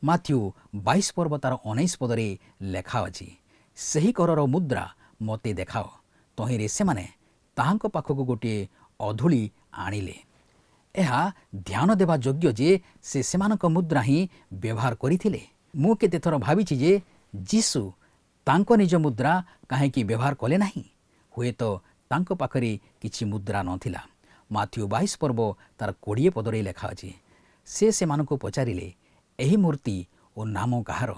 ମାଥ୍ୟୁ 22 ପର୍ବ ତାର 19 ପଦରେ ଲେଖା ଅଛି, ସେହି କରର ମୁଦ୍ରା ମୋତେ ଦେଖାଅ। ତହିଁରେ ସେମାନେ ତାହାଙ୍କ ପାଖକୁ ଗୋଟିଏ ଅଧୂଳି ଆଣିଲେ। ଏହା ଧ୍ୟାନ ଦେବା ଯୋଗ୍ୟ ଯେ ସେ ସେମାନଙ୍କ ମୁଦ୍ରା ହିଁ ବ୍ୟବହାର କରିଥିଲେ। ମୁଁ କେତେଥର ଭାବିଛି ଯେ ଯୀଶୁ ତାଙ୍କ ନିଜ ମୁଦ୍ରା କାହିଁକି ବ୍ୟବହାର କଲେ ନାହିଁ? ହୁଏତ ତାଙ୍କ ପାଖରେ କିଛି ମୁଦ୍ରା ନଥିଲା। ମାଥ୍ୟୁ 22 ପର୍ବ ତାର 20 ପଦରେ ଲେଖା ଅଛି, ସେ ସେମାନଙ୍କୁ ପଚାରିଲେ, ଏହି ମୂର୍ତ୍ତି ଓ ନାମ କାହାର?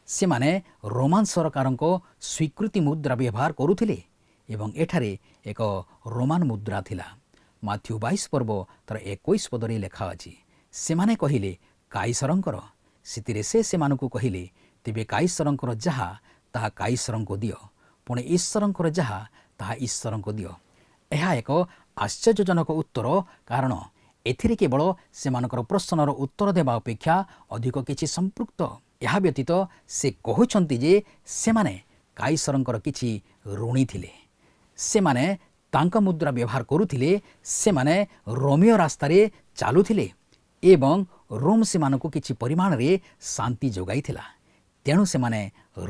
ସେମାନେ ରୋମାନ ସରକାରଙ୍କ ସ୍ୱୀକୃତି ମୁଦ୍ରା ବ୍ୟବହାର କରୁଥିଲେ ଏବଂ ଏଠାରେ ଏକ ରୋମାନ ମୁଦ୍ରା ଥିଲା। ମାଥ୍ୟୁ 22 ପର୍ବ ତାର 21 ପଦରେ ଲେଖା ଅଛି, ସେମାନେ କହିଲେ, କାଇସରଙ୍କର। ସେଥିରେ ସେ ସେମାନଙ୍କୁ କହିଲେ, ତେବେ କାଇସରଙ୍କର ଯାହା ତାହା କାଇସରଙ୍କୁ ଦିଅ, ପୁଣି ଈଶ୍ୱରଙ୍କର ଯାହା ତାହା ଈଶ୍ୱରଙ୍କୁ ଦିଅ। ଏହା ଏକ ଆଶ୍ଚର୍ଯ୍ୟଜନକ ଉତ୍ତର, କାରଣ ଏଥିରେ କେବଳ ସେମାନଙ୍କର ପ୍ରଶ୍ନର ଉତ୍ତର ଦେବା ଅପେକ୍ଷା ଅଧିକ କିଛି ସମ୍ପୃକ୍ତ। ଏହା ବ୍ୟତୀତ ସେ କହୁଛନ୍ତି ଯେ ସେମାନେ କାଇସରଙ୍କର କିଛି ଋଣୀ ଥିଲେ। ସେମାନେ ତାଙ୍କ ମୁଦ୍ରା ବ୍ୟବହାର କରୁଥିଲେ। ସେମାନେ ରୋମୀୟ ରାସ୍ତାରେ ଚାଲୁଥିଲେ ଏବଂ ରୋମ ସେମାନଙ୍କୁ କିଛି ପରିମାଣରେ ଶାନ୍ତି ଯୋଗାଇଥିଲା। ତେଣୁ ସେମାନେ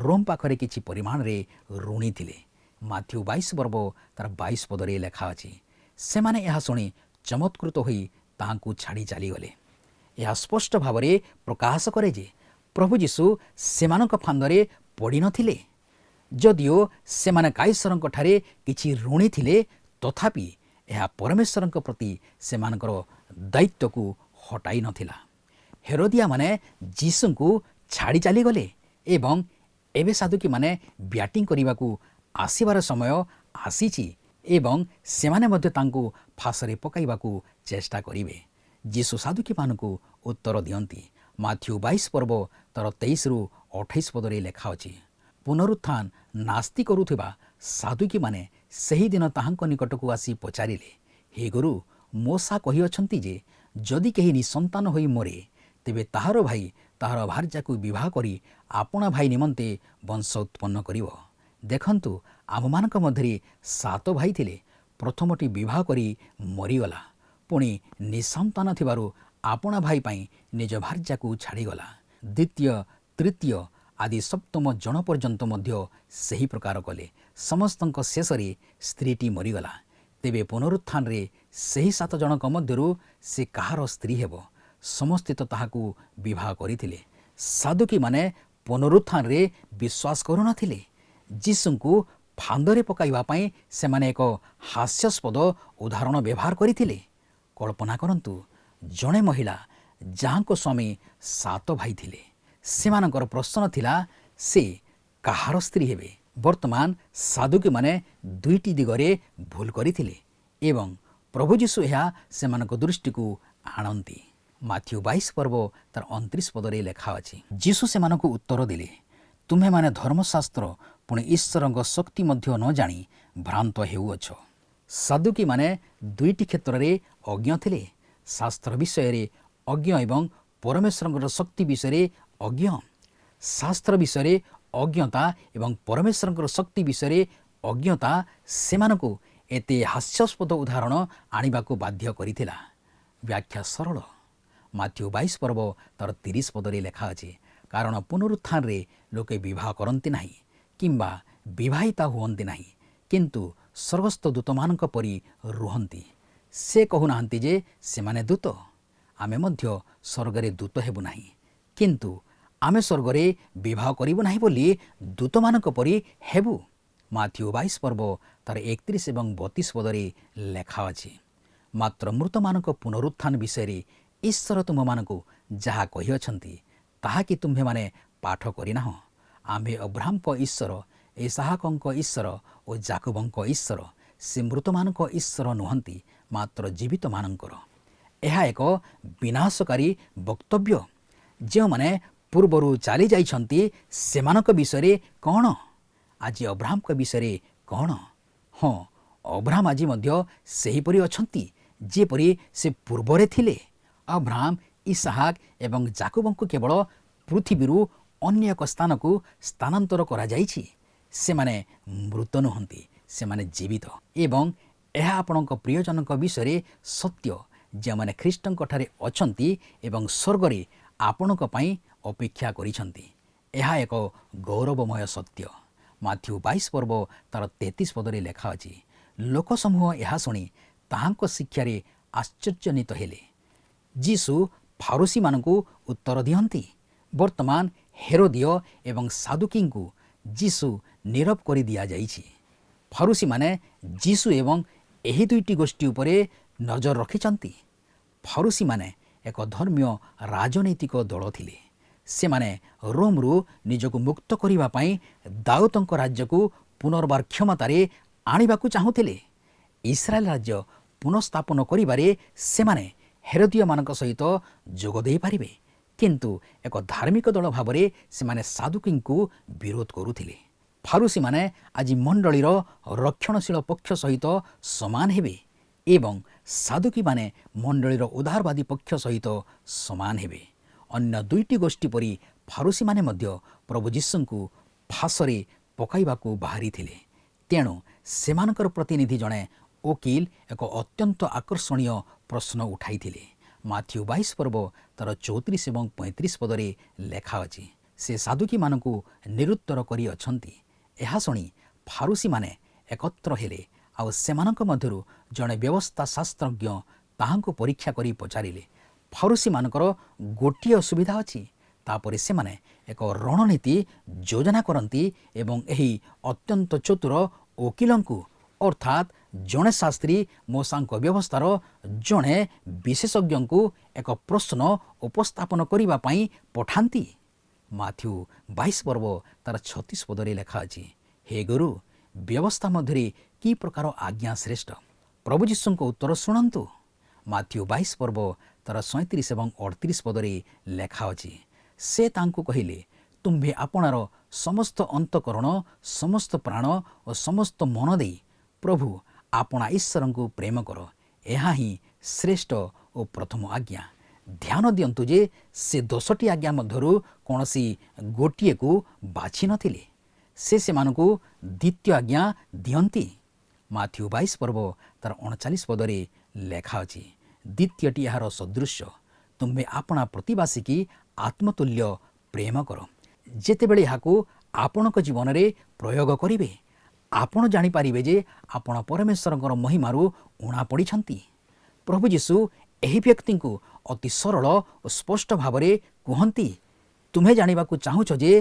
ରୋମ ପାଖରେ କିଛି ପରିମାଣରେ ଋଣୀ ଥିଲେ। ମାଥ୍ୟୁ 22 ପର୍ବ ତାର 22 ପଦରେ ଲେଖା ଅଛି, ସେମାନେ ଏହା ଶୁଣି ଚମତ୍କୃତ ହୋଇ ତାହାଙ୍କୁ ଛାଡ଼ି ଚାଲିଗଲେ। ଏହା ସ୍ପଷ୍ଟ ଭାବରେ ପ୍ରକାଶ କରେ ଯେ ପ୍ରଭୁ ଯୀଶୁ ସେମାନଙ୍କ ଫାନ୍ଦରେ ପଡ଼ିନଥିଲେ। ଯଦିଓ ସେମାନେ କାଇସରଙ୍କଠାରେ କିଛି ଋଣୀ ଥିଲେ, ତଥାପି ଏହା ପରମେଶ୍ୱରଙ୍କ ପ୍ରତି ସେମାନଙ୍କର ଦାୟିତ୍ୱକୁ ହଟାଇ ନଥିଲା। ହେରୋଦିଆମାନେ ଯୀଶୁଙ୍କୁ ଛାଡ଼ି ଚାଲିଗଲେ ଏବଂ ଏବେ ସାଧୁକୀମାନେ ବ୍ୟାଟିଂ କରିବାକୁ ଆସିବାର ସମୟ ଆସିଛି ଏବଂ ସେମାନେ ମଧ୍ୟ ତାଙ୍କୁ ଫାଶରେ ପକାଇବାକୁ ଚେଷ୍ଟା କରିବେ। ଯୀଶୁ ସାଧୁକୀମାନଙ୍କୁ ଉତ୍ତର ଦିଅନ୍ତି। ମାଥ୍ୟୁ 22 ପର୍ବ ତାର 23-28 ପଦରେ ଲେଖା ଅଛି, ପୁନରୁତ୍ଥାନ ନାସ୍ତି କରୁଥିବା ସାଧୁକୀମାନେ ସେହିଦିନ ତାହାଙ୍କ ନିକଟକୁ ଆସି ପଚାରିଲେ, ହେ ଗୁରୁ, ମୋଶା କହିଅଛନ୍ତି ଯେ ଯଦି କେହି ନିଃସନ୍ତାନ ହୋଇ ମରେ, ତେବେ ତାହାର ଭାଇ ତାହାର ଭାର୍ଯ୍ୟାକୁ ବିବାହ କରି ଆପଣା ଭାଇ ନିମନ୍ତେ ବଂଶ ଉତ୍ପନ୍ନ କରିବ। ଦେଖନ୍ତୁ, ଆମମାନଙ୍କ ମଧ୍ୟରେ 7 ଭାଇ ଥିଲେ। ପ୍ରଥମଟି ବିବାହ କରି ମରିଗଲା, ପୁଣି ନିଃସନ୍ତାନ ଥିବାରୁ ଆପଣା ଭାଇ ପାଇଁ ନିଜ ଭାର୍ଯ୍ୟାକୁ ଛାଡ଼ିଗଲା। ଦ୍ୱିତୀୟ, ତୃତୀୟ ଆଦି ସପ୍ତମ ଜଣ ପର୍ଯ୍ୟନ୍ତ ମଧ୍ୟ ସେହି ପ୍ରକାର କଲେ। ସମସ୍ତଙ୍କ ଶେଷରେ ସ୍ତ୍ରୀଟି ମରିଗଲା। ତେବେ ପୁନରୁତ୍ଥାନରେ ସେହି 7 ଜଣଙ୍କ ମଧ୍ୟରୁ ସେ କାହାର ସ୍ତ୍ରୀ ହେବ? ସମସ୍ତେ ତ ତାହାକୁ ବିବାହ କରିଥିଲେ। ସାଦୁକୀମାନେ ପୁନରୁତ୍ଥାନରେ ବିଶ୍ୱାସ କରୁନଥିଲେ। ଯୀଶୁଙ୍କୁ ଫାନ୍ଦରେ ପକାଇବା ପାଇଁ ସେମାନେ ଏକ ହାସ୍ୟାସ୍ପଦ ଉଦାହରଣ ବ୍ୟବହାର କରିଥିଲେ। କଳ୍ପନା କରନ୍ତୁ, ଜଣେ ମହିଳା ଯାହାଙ୍କ ସ୍ୱାମୀ 7 ଭାଇ ଥିଲେ। ସେମାନଙ୍କର ପ୍ରଶ୍ନ ଥିଲା ସେ କାହାର ସ୍ତ୍ରୀ ହେବେ? ବର୍ତ୍ତମାନ ସାଦୁକୀମାନେ 2ଟି ଦିଗରେ ଭୁଲ କରିଥିଲେ ଏବଂ ପ୍ରଭୁ ଯୀଶୁ ଏହା ସେମାନଙ୍କ ଦୃଷ୍ଟିକୁ ଆଣନ୍ତି। ମାଥ୍ୟୁ 22 ପର୍ବ ତାର 29 ପଦରେ ଲେଖା ଅଛି, ଯୀଶୁ ସେମାନଙ୍କୁ ଉତ୍ତର ଦେଲେ, ତୁମେମାନେ ଧର୍ମଶାସ୍ତ୍ର ପୁଣି ଈଶ୍ୱରଙ୍କ ଶକ୍ତି ମଧ୍ୟ ନ ଜାଣି ଭ୍ରାନ୍ତ ହେଉଅଛ। ସାଦୁକୀମାନେ 2ଟି କ୍ଷେତ୍ରରେ ଅଜ୍ଞ ଥିଲେ। ଶାସ୍ତ୍ର ବିଷୟରେ ଅଜ୍ଞ ଏବଂ ପରମେଶ୍ୱରଙ୍କର ଶକ୍ତି ବିଷୟରେ ଅଜ୍ଞ। ଶାସ୍ତ୍ର ବିଷୟରେ ଅଜ୍ଞତା ଏବଂ ପରମେଶ୍ୱରଙ୍କର ଶକ୍ତି ବିଷୟରେ ଅଜ୍ଞତା ସେମାନଙ୍କୁ ଏତେ ହାସ୍ୟାସ୍ପଦ ଉଦାହରଣ ଆଣିବାକୁ ବାଧ୍ୟ କରିଥିଲା। ବ୍ୟାଖ୍ୟା ସରଳ। ମାଥ୍ୟୁ 22 ପର୍ବ ତାର 30 ପଦରେ ଲେଖା ଅଛି, କାରଣ ପୁନରୁତ୍ଥାନରେ ଲୋକେ ବିବାହ କରନ୍ତି ନାହିଁ କିମ୍ବା ବିବାହିତା ହୁଅନ୍ତି ନାହିଁ, କିନ୍ତୁ ସ୍ୱର୍ଗସ୍ଥ ଦୂତମାନଙ୍କ ପରି ରୁହନ୍ତି। ସେ କହୁନାହାନ୍ତି ଯେ ସେମାନେ ଦୂତ। ଆମେ ମଧ୍ୟ ସ୍ୱର୍ଗରେ ଦୂତ ହେବୁ ନାହିଁ, କିନ୍ତୁ ଆମେ ସ୍ୱର୍ଗରେ ବିବାହ କରିବୁ ନାହିଁ ବୋଲି ଦୂତମାନଙ୍କ ପରି ହେବୁ। ମାଥ୍ୟୁ 22 ପର୍ବ ତାର 31 ଏବଂ 32 ପଦରେ ଲେଖା ଅଛି, ମାତ୍ର ମୃତମାନଙ୍କ ପୁନରୁତ୍ଥାନ ବିଷୟରେ ଈଶ୍ୱର ତୁମମାନଙ୍କୁ ଯାହା କହିଅଛନ୍ତି ତାହା କି ତୁମ୍ଭେମାନେ ପାଠ କରିନାହଁ? ଆମ୍ଭେ ଅବ୍ରାହ୍ମଙ୍କ ଈଶ୍ୱର, ଇସାହାକଙ୍କ ଈଶ୍ୱର ଓ ଯାକୋବଙ୍କ ଈଶ୍ୱର। ସେ ମୃତମାନଙ୍କ ଈଶ୍ୱର ନୁହନ୍ତି, ମାତ୍ର ଜୀବିତମାନଙ୍କର। ଏହା ଏକ ବିନାଶକାରୀ ବକ୍ତବ୍ୟ। ଯେଉଁମାନେ ପୂର୍ବରୁ ଚାଲି ଯାଇଛନ୍ତି ସେମାନଙ୍କ ବିଷୟରେ କ'ଣ? ଆଜି ଅବ୍ରାହ୍ମଙ୍କ ବିଷୟରେ କ'ଣ? ହଁ, ଅବ୍ରାହ୍ମ ଆଜି ମଧ୍ୟ ସେହିପରି ଅଛନ୍ତି ଯେପରି ସେ ପୂର୍ବରେ ଥିଲେ। ଅବ୍ରାହ୍ମ, ଇସାହାକ ଏବଂ ଯାକୋବଙ୍କୁ କେବଳ ପୃଥିବୀରୁ ଅନ୍ୟ ଏକ ସ୍ଥାନକୁ ସ୍ଥାନାନ୍ତର କରାଯାଇଛି। ସେମାନେ ମୃତ ନୁହନ୍ତି, ସେମାନେ ଜୀବିତ। ଏବଂ ଏହା ଆପଣଙ୍କ ପ୍ରିୟଜନଙ୍କ ବିଷୟରେ ସତ୍ୟ, ଯେଉଁମାନେ ଖ୍ରୀଷ୍ଟଙ୍କଠାରେ ଅଛନ୍ତି ଏବଂ ସ୍ୱର୍ଗରେ ଆପଣଙ୍କ ପାଇଁ ଅପେକ୍ଷା କରିଛନ୍ତି। ଏହା ଏକ ଗୌରବମୟ ସତ୍ୟ। ମାଥ୍ୟୁ 22 ପର୍ବ ତାର 33 ପଦରେ ଲେଖା ଅଛି, ଲୋକ ସମୂହ ଏହା ଶୁଣି ତାହାଙ୍କ ଶିକ୍ଷାରେ ଆଶ୍ଚର୍ଯ୍ୟାନ୍ୱିତ ହେଲେ। ଯୀଶୁ ଫାରୁସୀମାନଙ୍କୁ ଉତ୍ତର ଦିଅନ୍ତି। ବର୍ତ୍ତମାନ ହେରୋଦିୟ ଏବଂ ସାଦୁକୀଙ୍କୁ ଯୀଶୁ ନୀରବ କରି ଦିଆଯାଇଛି। ଫାରୁସୀମାନେ ଯୀଶୁ ଏବଂ ଏହି 2ଟି ଗୋଷ୍ଠୀ ଉପରେ ନଜର ରଖିଛନ୍ତି। ଫାରୁସୀମାନେ ଏକ ଧର୍ମୀୟ ରାଜନୈତିକ ଦଳ ଥିଲେ। ସେମାନେ ରୋମରୁ ନିଜକୁ ମୁକ୍ତ କରିବା ପାଇଁ ଦାଉଦଙ୍କ ରାଜ୍ୟକୁ ପୁନର୍ବାର କ୍ଷମତାରେ ଆଣିବାକୁ ଚାହୁଁଥିଲେ। ଇସ୍ରାଏଲ ରାଜ୍ୟ ପୁନଃସ୍ଥାପନ କରିବାରେ ସେମାନେ ହେରୋଦିୟମାନଙ୍କ ସହିତ ଯୋଗ ଦେଇପାରିବେ, କିନ୍ତୁ ଏକ ଧାର୍ମିକ ଦଳ ଭାବରେ ସେମାନେ ସାଦୁକୀଙ୍କୁ ବିରୋଧ କରୁଥିଲେ। ଫାରୁସୀମାନେ ଆଜି ମଣ୍ଡଳୀର ରକ୍ଷଣଶୀଳ ପକ୍ଷ ସହିତ ସମାନ ହେବେ ଏବଂ ସାଦୁକୀମାନେ ମଣ୍ଡଳୀର ଉଦାରବାଦୀ ପକ୍ଷ ସହିତ ସମାନ ହେବେ। ଅନ୍ୟ 2ଟି ଗୋଷ୍ଠୀ ପରି ଫାରୁସୀମାନେ ମଧ୍ୟ ପ୍ରଭୁ ଯୀଶୁଙ୍କୁ ଫାଶରେ ପକାଇବାକୁ ବାହାରିଥିଲେ। ତେଣୁ ସେମାନଙ୍କର ପ୍ରତିନିଧି ଜଣେ ଓକିଲ ଏକ ଅତ୍ୟନ୍ତ ଆକର୍ଷଣୀୟ ପ୍ରଶ୍ନ ଉଠାଇଥିଲେ। ମାଥ୍ୟୁ 22 ପର୍ବ ତାର 34 ଏବଂ 35 ପଦରେ ଲେଖା ଅଛି, ସେ ସାଦୁକୀମାନଙ୍କୁ ନିରୁତ୍ତର କରିଅଛନ୍ତି। ଏହା ଶୁଣି ଫାରୁସୀମାନେ ଏକତ୍ର ହେଲେ, ଆଉ ସେମାନଙ୍କ ମଧ୍ୟରୁ ଜଣେ ବ୍ୟବସ୍ଥା ଶାସ୍ତ୍ରଜ୍ଞ ତାହାଙ୍କୁ ପରୀକ୍ଷା କରି ପଚାରିଲେ। ଫାରୁସୀମାନଙ୍କର ଗୋଟିଏ ଅସୁବିଧା ଅଛି। ତାପରେ ସେମାନେ ଏକ ରଣନୀତି ଯୋଜନା କରନ୍ତି ଏବଂ ଏହି ଅତ୍ୟନ୍ତ ଚତୁର ଓକିଲଙ୍କୁ, ଅର୍ଥାତ୍ ଜଣେ ଶାସ୍ତ୍ରୀ ମୋଶାଙ୍କ ବ୍ୟବସ୍ଥାର ଜଣେ ବିଶେଷଜ୍ଞଙ୍କୁ ଏକ ପ୍ରଶ୍ନ ଉପସ୍ଥାପନ କରିବା ପାଇଁ ପଠାନ୍ତି। ମାଥ୍ୟୁ 22 ପର୍ବ ତାର 36 ପଦରେ ଲେଖା ଅଛି, ହେ ଗୁରୁ, ବ୍ୟବସ୍ଥା ମଧ୍ୟରେ କି ପ୍ରକାର ଆଜ୍ଞା ଶ୍ରେଷ୍ଠ? ପ୍ରଭୁ ଯୀଶୁଙ୍କ ଉତ୍ତର ଶୁଣନ୍ତୁ। ମାଥ୍ୟୁ 22 ପର୍ବ ତାର 37 ଏବଂ 38 ପଦରେ ଲେଖା ଅଛି, ସେ ତାଙ୍କୁ କହିଲେ, ତୁମ୍ଭେ ଆପଣାର ସମସ୍ତ ଅନ୍ତଃକରଣ, ସମସ୍ତ ପ୍ରାଣ ଓ ସମସ୍ତ ମନ ଦେଇ ପ୍ରଭୁ ଆପଣା ଈଶ୍ୱରଙ୍କୁ ପ୍ରେମ କର। ଏହା ହିଁ ଶ୍ରେଷ୍ଠ ଓ ପ୍ରଥମ ଆଜ୍ଞା। ଧ୍ୟାନ ଦିଅନ୍ତୁ ଯେ ସେ 10ଟି ଆଜ୍ଞା ମଧ୍ୟରୁ କୌଣସି ଗୋଟିଏକୁ ବାଛି ନଥିଲେ। ସେ ସେମାନଙ୍କୁ ଦ୍ୱିତୀୟ ଆଜ୍ଞା ଦିଅନ୍ତି। ମାଥ୍ୟୁ 22 ପର୍ବ ତାର 39 ପଦରେ ଲେଖା ଅଛି, ଦ୍ୱିତୀୟଟି ଏହାର ସଦୃଶ୍ୟ, ତୁମ୍ଭେ ଆପଣା ପ୍ରତିବାସୀକି ଆତ୍ମତୁଲ୍ୟ ପ୍ରେମ କର। ଯେତେବେଳେ ଏହାକୁ ଆପଣଙ୍କ ଜୀବନରେ ପ୍ରୟୋଗ କରିବେ, ଆପଣ ଜାଣିପାରିବେ ଯେ ଆପଣ ପରମେଶ୍ୱରଙ୍କର ମହିମାରୁ ଉଣା ପଡ଼ିଛନ୍ତି। ପ୍ରଭୁ ଯୀଶୁ ଏହି ବ୍ୟକ୍ତିଙ୍କୁ ଅତି ସରଳ ଓ ସ୍ପଷ୍ଟ ଭାବରେ କୁହନ୍ତି, ତୁମେ ଜାଣିବାକୁ ଚାହୁଁଛ ଯେ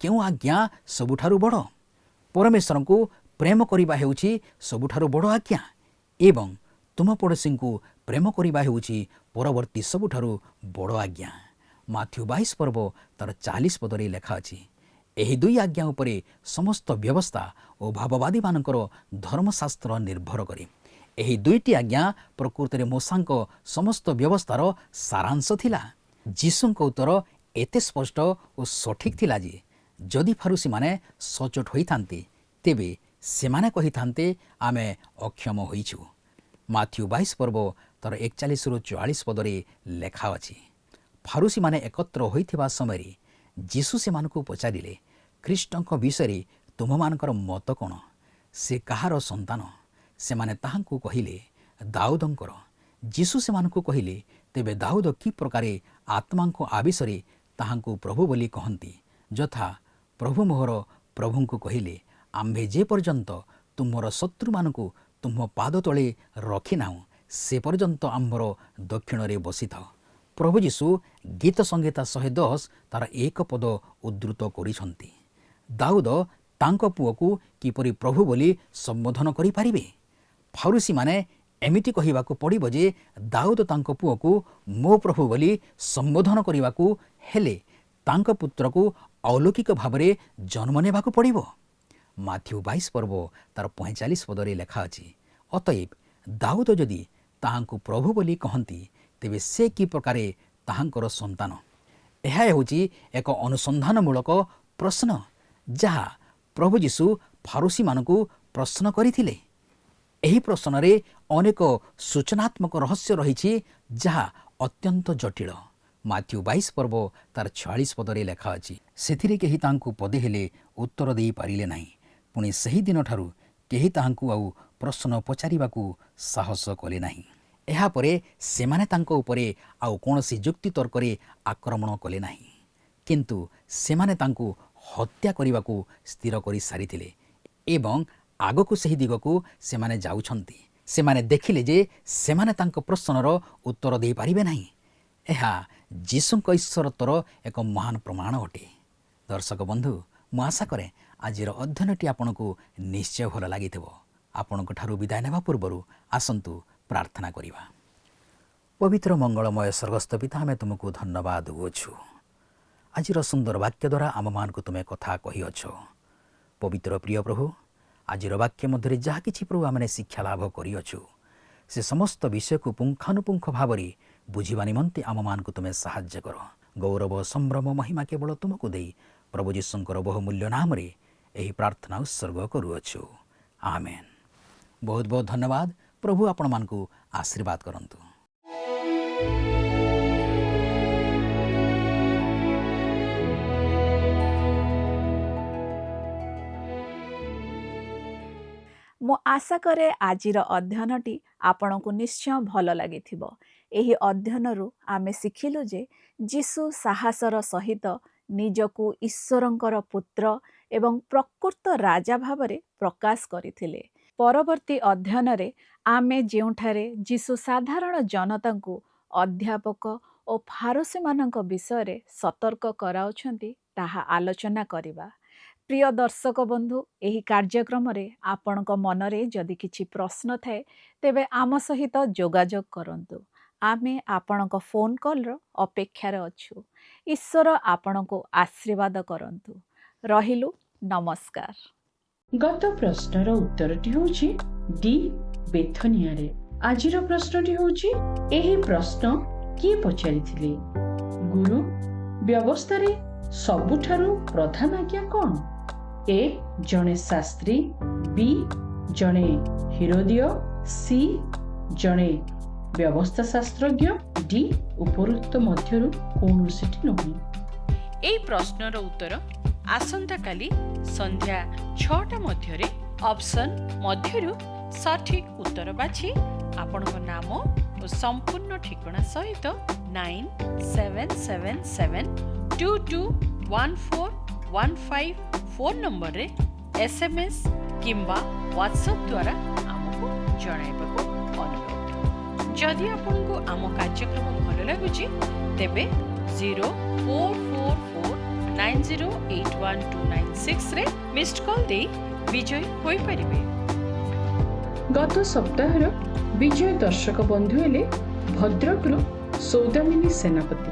କେଉଁ ଆଜ୍ଞା ସବୁଠାରୁ ବଡ଼? ପରମେଶ୍ୱରଙ୍କୁ ପ୍ରେମ କରିବା ହେଉଛି ସବୁଠାରୁ ବଡ଼ ଆଜ୍ଞା ଏବଂ ତୁମ ପଡ଼ୋଶୀଙ୍କୁ ପ୍ରେମ କରିବା ହେଉଛି ପରବର୍ତ୍ତୀ ସବୁଠାରୁ ବଡ଼ ଆଜ୍ଞା। ମାଥ୍ୟୁ 22 ପର୍ବ ତାର 40 ପଦରେ ଲେଖା ଅଛି। ଏହି ଦୁଇ ଆଜ୍ଞା ଉପରେ ସମସ୍ତ ବ୍ୟବସ୍ଥା ଓ ଭାବବାଦୀମାନଙ୍କର ଧର୍ମଶାସ୍ତ୍ର ନିର୍ଭର କରେ। ଏହି ଦୁଇଟି ଆଜ୍ଞା ପ୍ରକୃତରେ ମୋଶାଙ୍କ ସମସ୍ତ ବ୍ୟବସ୍ଥାର ସାରାଂଶ ଥିଲା। ଯୀଶୁଙ୍କ ଉତ୍ତର ଏତେ ସ୍ପଷ୍ଟ ଓ ସଠିକ୍ ଥିଲା ଯେ ଯଦି ଫାରୁସୀମାନେ ସଚୋଟ ହୋଇଥାନ୍ତେ ତେବେ ସେମାନେ କହିଥାନ୍ତେ ଆମେ ଅକ୍ଷମ ହୋଇଛୁ। ମାଥ୍ୟୁ 22 ପର୍ବ ତାର 41-44 ପଦରେ ଲେଖା ଅଛି। ଫାରୁସୀମାନେ ଏକତ୍ର ହୋଇଥିବା ସମୟରେ ଯୀଶୁ ସେମାନଙ୍କୁ ପଚାରିଲେ, ଖ୍ରୀଷ୍ଟଙ୍କ ବିଷୟରେ ତୁମମାନଙ୍କର ମତ କ'ଣ? ସେ କାହାର ସନ୍ତାନ? ସେମାନେ ତାହାଙ୍କୁ କହିଲେ, ଦାଉଦଙ୍କର। ଯୀଶୁ ସେମାନଙ୍କୁ କହିଲେ, ତେବେ ଦାଉଦ କି ପ୍ରକାରେ ଆତ୍ମାଙ୍କ ଆବେଶରେ ତାହାଙ୍କୁ ପ୍ରଭୁ ବୋଲି କହନ୍ତି? ଯଥା ପ୍ରଭୁ ମୋହର ପ୍ରଭୁଙ୍କୁ କହିଲେ, ଆମ୍ଭେ ଯେ ପର୍ଯ୍ୟନ୍ତ ତୁମର ଶତ୍ରୁମାନଙ୍କୁ ତୁମ ପାଦ ତଳେ ରଖିନାହୁଁ ସେ ପର୍ଯ୍ୟନ୍ତ ଆମ୍ଭର ଦକ୍ଷିଣରେ ବସିଥାଅ। ପ୍ରଭୁ ଯୀଶୁ ଗୀତ ସଂହିତା 110 ତାର 1 ପଦ ଉଦ୍ଧୃତ କରିଛନ୍ତି। ଦାଉଦ ତାଙ୍କ ପୁଅକୁ କିପରି ପ୍ରଭୁ ବୋଲି ସମ୍ବୋଧନ କରିପାରିବେ? ଫାରୁସୀମାନେ ଏମିତି କହିବାକୁ ପଡ଼ିବ ଯେ ଦାଉଦ ତାଙ୍କ ପୁଅକୁ ମୋ ପ୍ରଭୁ ବୋଲି ସମ୍ବୋଧନ କରିବାକୁ ହେଲେ ତାଙ୍କ ପୁତ୍ରକୁ ଅଲୌକିକ ଭାବରେ ଜନ୍ମ ନେବାକୁ ପଡ଼ିବ। ମାଥ୍ୟୁ 22 ପର୍ବ ତାର 45 ପଦରେ ଲେଖା ଅଛି, ଅତଏବ ଦାଉଦ ଯଦି ତାହାଙ୍କୁ ପ୍ରଭୁ ବୋଲି କହନ୍ତି ତେବେ ସେ କି ପ୍ରକାରେ ତାହାଙ୍କର ସନ୍ତାନ? ଏହା ହେଉଛି ଏକ ଅନୁସନ୍ଧାନମୂଳକ ପ୍ରଶ୍ନ ଯାହା ପ୍ରଭୁ ଯୀଶୁ ଫାରୁସୀମାନଙ୍କୁ ପ୍ରଶ୍ନ କରିଥିଲେ। ଏହି ପ୍ରଶ୍ନରେ ଅନେକ ସୂଚନାତ୍ମକ ରହସ୍ୟ ରହିଛି ଯାହା ଅତ୍ୟନ୍ତ ଜଟିଳ। ମାଥ୍ୟୁ 22 ପର୍ବ ତାର 46 ପଦରେ ଲେଖା ଅଛି, ସେଥିରେ କେହି ତାଙ୍କୁ ପଦେ ହେଲେ ଉତ୍ତର ଦେଇପାରିଲେ ନାହିଁ। ପୁଣି ସେହିଦିନଠାରୁ କେହି ତାହାଙ୍କୁ ଆଉ ପ୍ରଶ୍ନ ପଚାରିବାକୁ ସାହସ କଲେ ନାହିଁ। ଏହାପରେ ସେମାନେ ତାଙ୍କ ଉପରେ ଆଉ କୌଣସି ଯୁକ୍ତି ତର୍କରେ ଆକ୍ରମଣ କଲେ ନାହିଁ, କିନ୍ତୁ ସେମାନେ ତାଙ୍କୁ ହତ୍ୟା କରିବାକୁ ସ୍ଥିର କରିସାରିଥିଲେ ଏବଂ ଆଗକୁ ସେହି ଦିଗକୁ ସେମାନେ ଯାଉଛନ୍ତି। ସେମାନେ ଦେଖିଲେ ଯେ ସେମାନେ ତାଙ୍କ ପ୍ରଶ୍ନର ଉତ୍ତର ଦେଇପାରିବେ ନାହିଁ। ଏହା ଯୀଶୁଙ୍କ ଈଶ୍ୱରତ୍ୱର ଏକ ମହାନ ପ୍ରମାଣ ଅଟେ। ଦର୍ଶକ ବନ୍ଧୁ, ମୁଁ ଆଶା କରେ ଆଜିର ଅଧ୍ୟୟନଟି ଆପଣଙ୍କୁ ନିଶ୍ଚୟ ଭଲ ଲାଗିଥିବ। ଆପଣଙ୍କ ଠାରୁ ବିଦାୟ ନେବା ପୂର୍ବରୁ ଆସନ୍ତୁ ପ୍ରାର୍ଥନା କରିବା। ପବିତ୍ର ମଙ୍ଗଳମୟ ସ୍ୱର୍ଗସ୍ଥ ପିତା, ଆମେ ତୁମକୁ ଧନ୍ୟବାଦ ଦେଉଛୁ। ଆଜିର ସୁନ୍ଦର ବାକ୍ୟ ଦ୍ୱାରା ଆମମାନଙ୍କୁ ତୁମେ କଥା କହିଅଛ। ପବିତ୍ର ପ୍ରିୟ ପ୍ରଭୁ, ଆଜିର ବାକ୍ୟ ମଧ୍ୟରେ ଯାହା କିଛି ପ୍ରଭୁ ଆମେ ଶିକ୍ଷା ଲାଭ କରିଅଛୁ ସେ ସମସ୍ତ ବିଷୟକୁ ପୁଙ୍ଖାନୁପୁଙ୍ଖ ଭାବରେ ବୁଝିବା ନିମନ୍ତେ ଆମମାନଙ୍କୁ ତୁମେ ସାହାଯ୍ୟ କର। ଗୌରବ, ସମ୍ଭ୍ରମ, ମହିମା କେବଳ ତୁମକୁ ଦେଇ ପ୍ରଭୁ ଯୀଶୁଙ୍କର ବହୁମୂଲ୍ୟ ନାମରେ ଏହି ପ୍ରାର୍ଥନା ଉତ୍ସର୍ଗ କରୁଅଛୁ। ଆମେନ୍। ବହୁତ ବହୁତ ଧନ୍ୟବାଦ। ପ୍ରଭୁ ଆପଣମାନଙ୍କୁ ଆଶୀର୍ବାଦ କରନ୍ତୁ। ମୁଁ ଆଶା କରେ ଆଜିର ଅଧ୍ୟୟନଟି ଆପଣଙ୍କୁ ନିଶ୍ଚୟ ଭଲ ଲାଗିଥିବ। ଏହି ଅଧ୍ୟୟନରୁ ଆମେ ଶିଖିଲୁ ଯେ ଯୀଶୁ ସାହସର ସହିତ ନିଜକୁ ଈଶ୍ୱରଙ୍କର ପୁତ୍ର ଏବଂ ପ୍ରକୃତ ରାଜା ଭାବରେ ପ୍ରକାଶ କରିଥିଲେ। ପରବର୍ତ୍ତୀ ଅଧ୍ୟୟନରେ ଆମେ ଯେଉଁଠାରେ ଯୀଶୁ ସାଧାରଣ ଜନତାଙ୍କୁ ଅଧ୍ୟାପକ ଓ ଫାରୁସୀମାନଙ୍କ ବିଷୟରେ ସତର୍କ କରାଉଛନ୍ତି ତାହା ଆଲୋଚନା କରିବା। ପ୍ରିୟ ଦର୍ଶକ ବନ୍ଧୁ, ଏହି କାର୍ଯ୍ୟକ୍ରମରେ ଆପଣଙ୍କ ମନରେ ଯଦି କିଛି ପ୍ରଶ୍ନ ଥାଏ ତେବେ ଆମ ସହିତ ଯୋଗାଯୋଗ କରନ୍ତୁ। ଆମେ ଆପଣଙ୍କ ଫୋନ୍ କଲ୍ର ଅପେକ୍ଷାରେ ଅଛୁ। ଈଶ୍ୱର ଆପଣଙ୍କୁ ଆଶୀର୍ବାଦ କରନ୍ତୁ। ରହିଲୁ, ନମସ୍କାର। ଗତ ପ୍ରଶ୍ନର ଉତ୍ତରଟି ହେଉଛି ଡି ବେଥନିଆରେ। ଆଜିର ପ୍ରଶ୍ନଟି ହେଉଛି, ଏହି ପ୍ରଶ୍ନ କିଏ ପଚାରିଥିଲେ? ଗୁରୁ, ବ୍ୟବସ୍ଥାରେ ସବୁଠାରୁ ପ୍ରଧାନ ଆଜ୍ଞା କ'ଣ? ଏ ଜଣେ ଶାସ୍ତ୍ରୀ, ବି ଜଣେ ହିରୋଦିୟ, ସି ଜଣେ ବ୍ୟବସ୍ଥା ଶାସ୍ତ୍ରଜ୍ଞ, ଡି ଉପରୋକ୍ତ ମଧ୍ୟରୁ କୌଣସିଟି ନୁହେଁ। ଏହି ପ୍ରଶ୍ନର ଉତ୍ତର ଆସନ୍ତାକାଲି ସନ୍ଧ୍ୟା 6ଟା ମଧ୍ୟରେ ଅପସନ୍ ମଧ୍ୟରୁ ସଠିକ ଉତ୍ତର ବାଛି ଆପଣଙ୍କ ନାମ ଓ ସମ୍ପୂର୍ଣ୍ଣ ଠିକଣା ସହିତ 97772214 154 नंबर रे SMS किंबा WhatsApp द्वारा आमको जणाइबाको अनुरोध। जदि आपनको आम कार्यक्रम भल लगुची तेबे 0444908126 रे मिस्ड कॉल दे विजय होई परिबे। गत सप्ताहर विजय दर्शक बंधु हेले भद्रकରୁ ସୌଦାମିନୀ ସେନାପତି।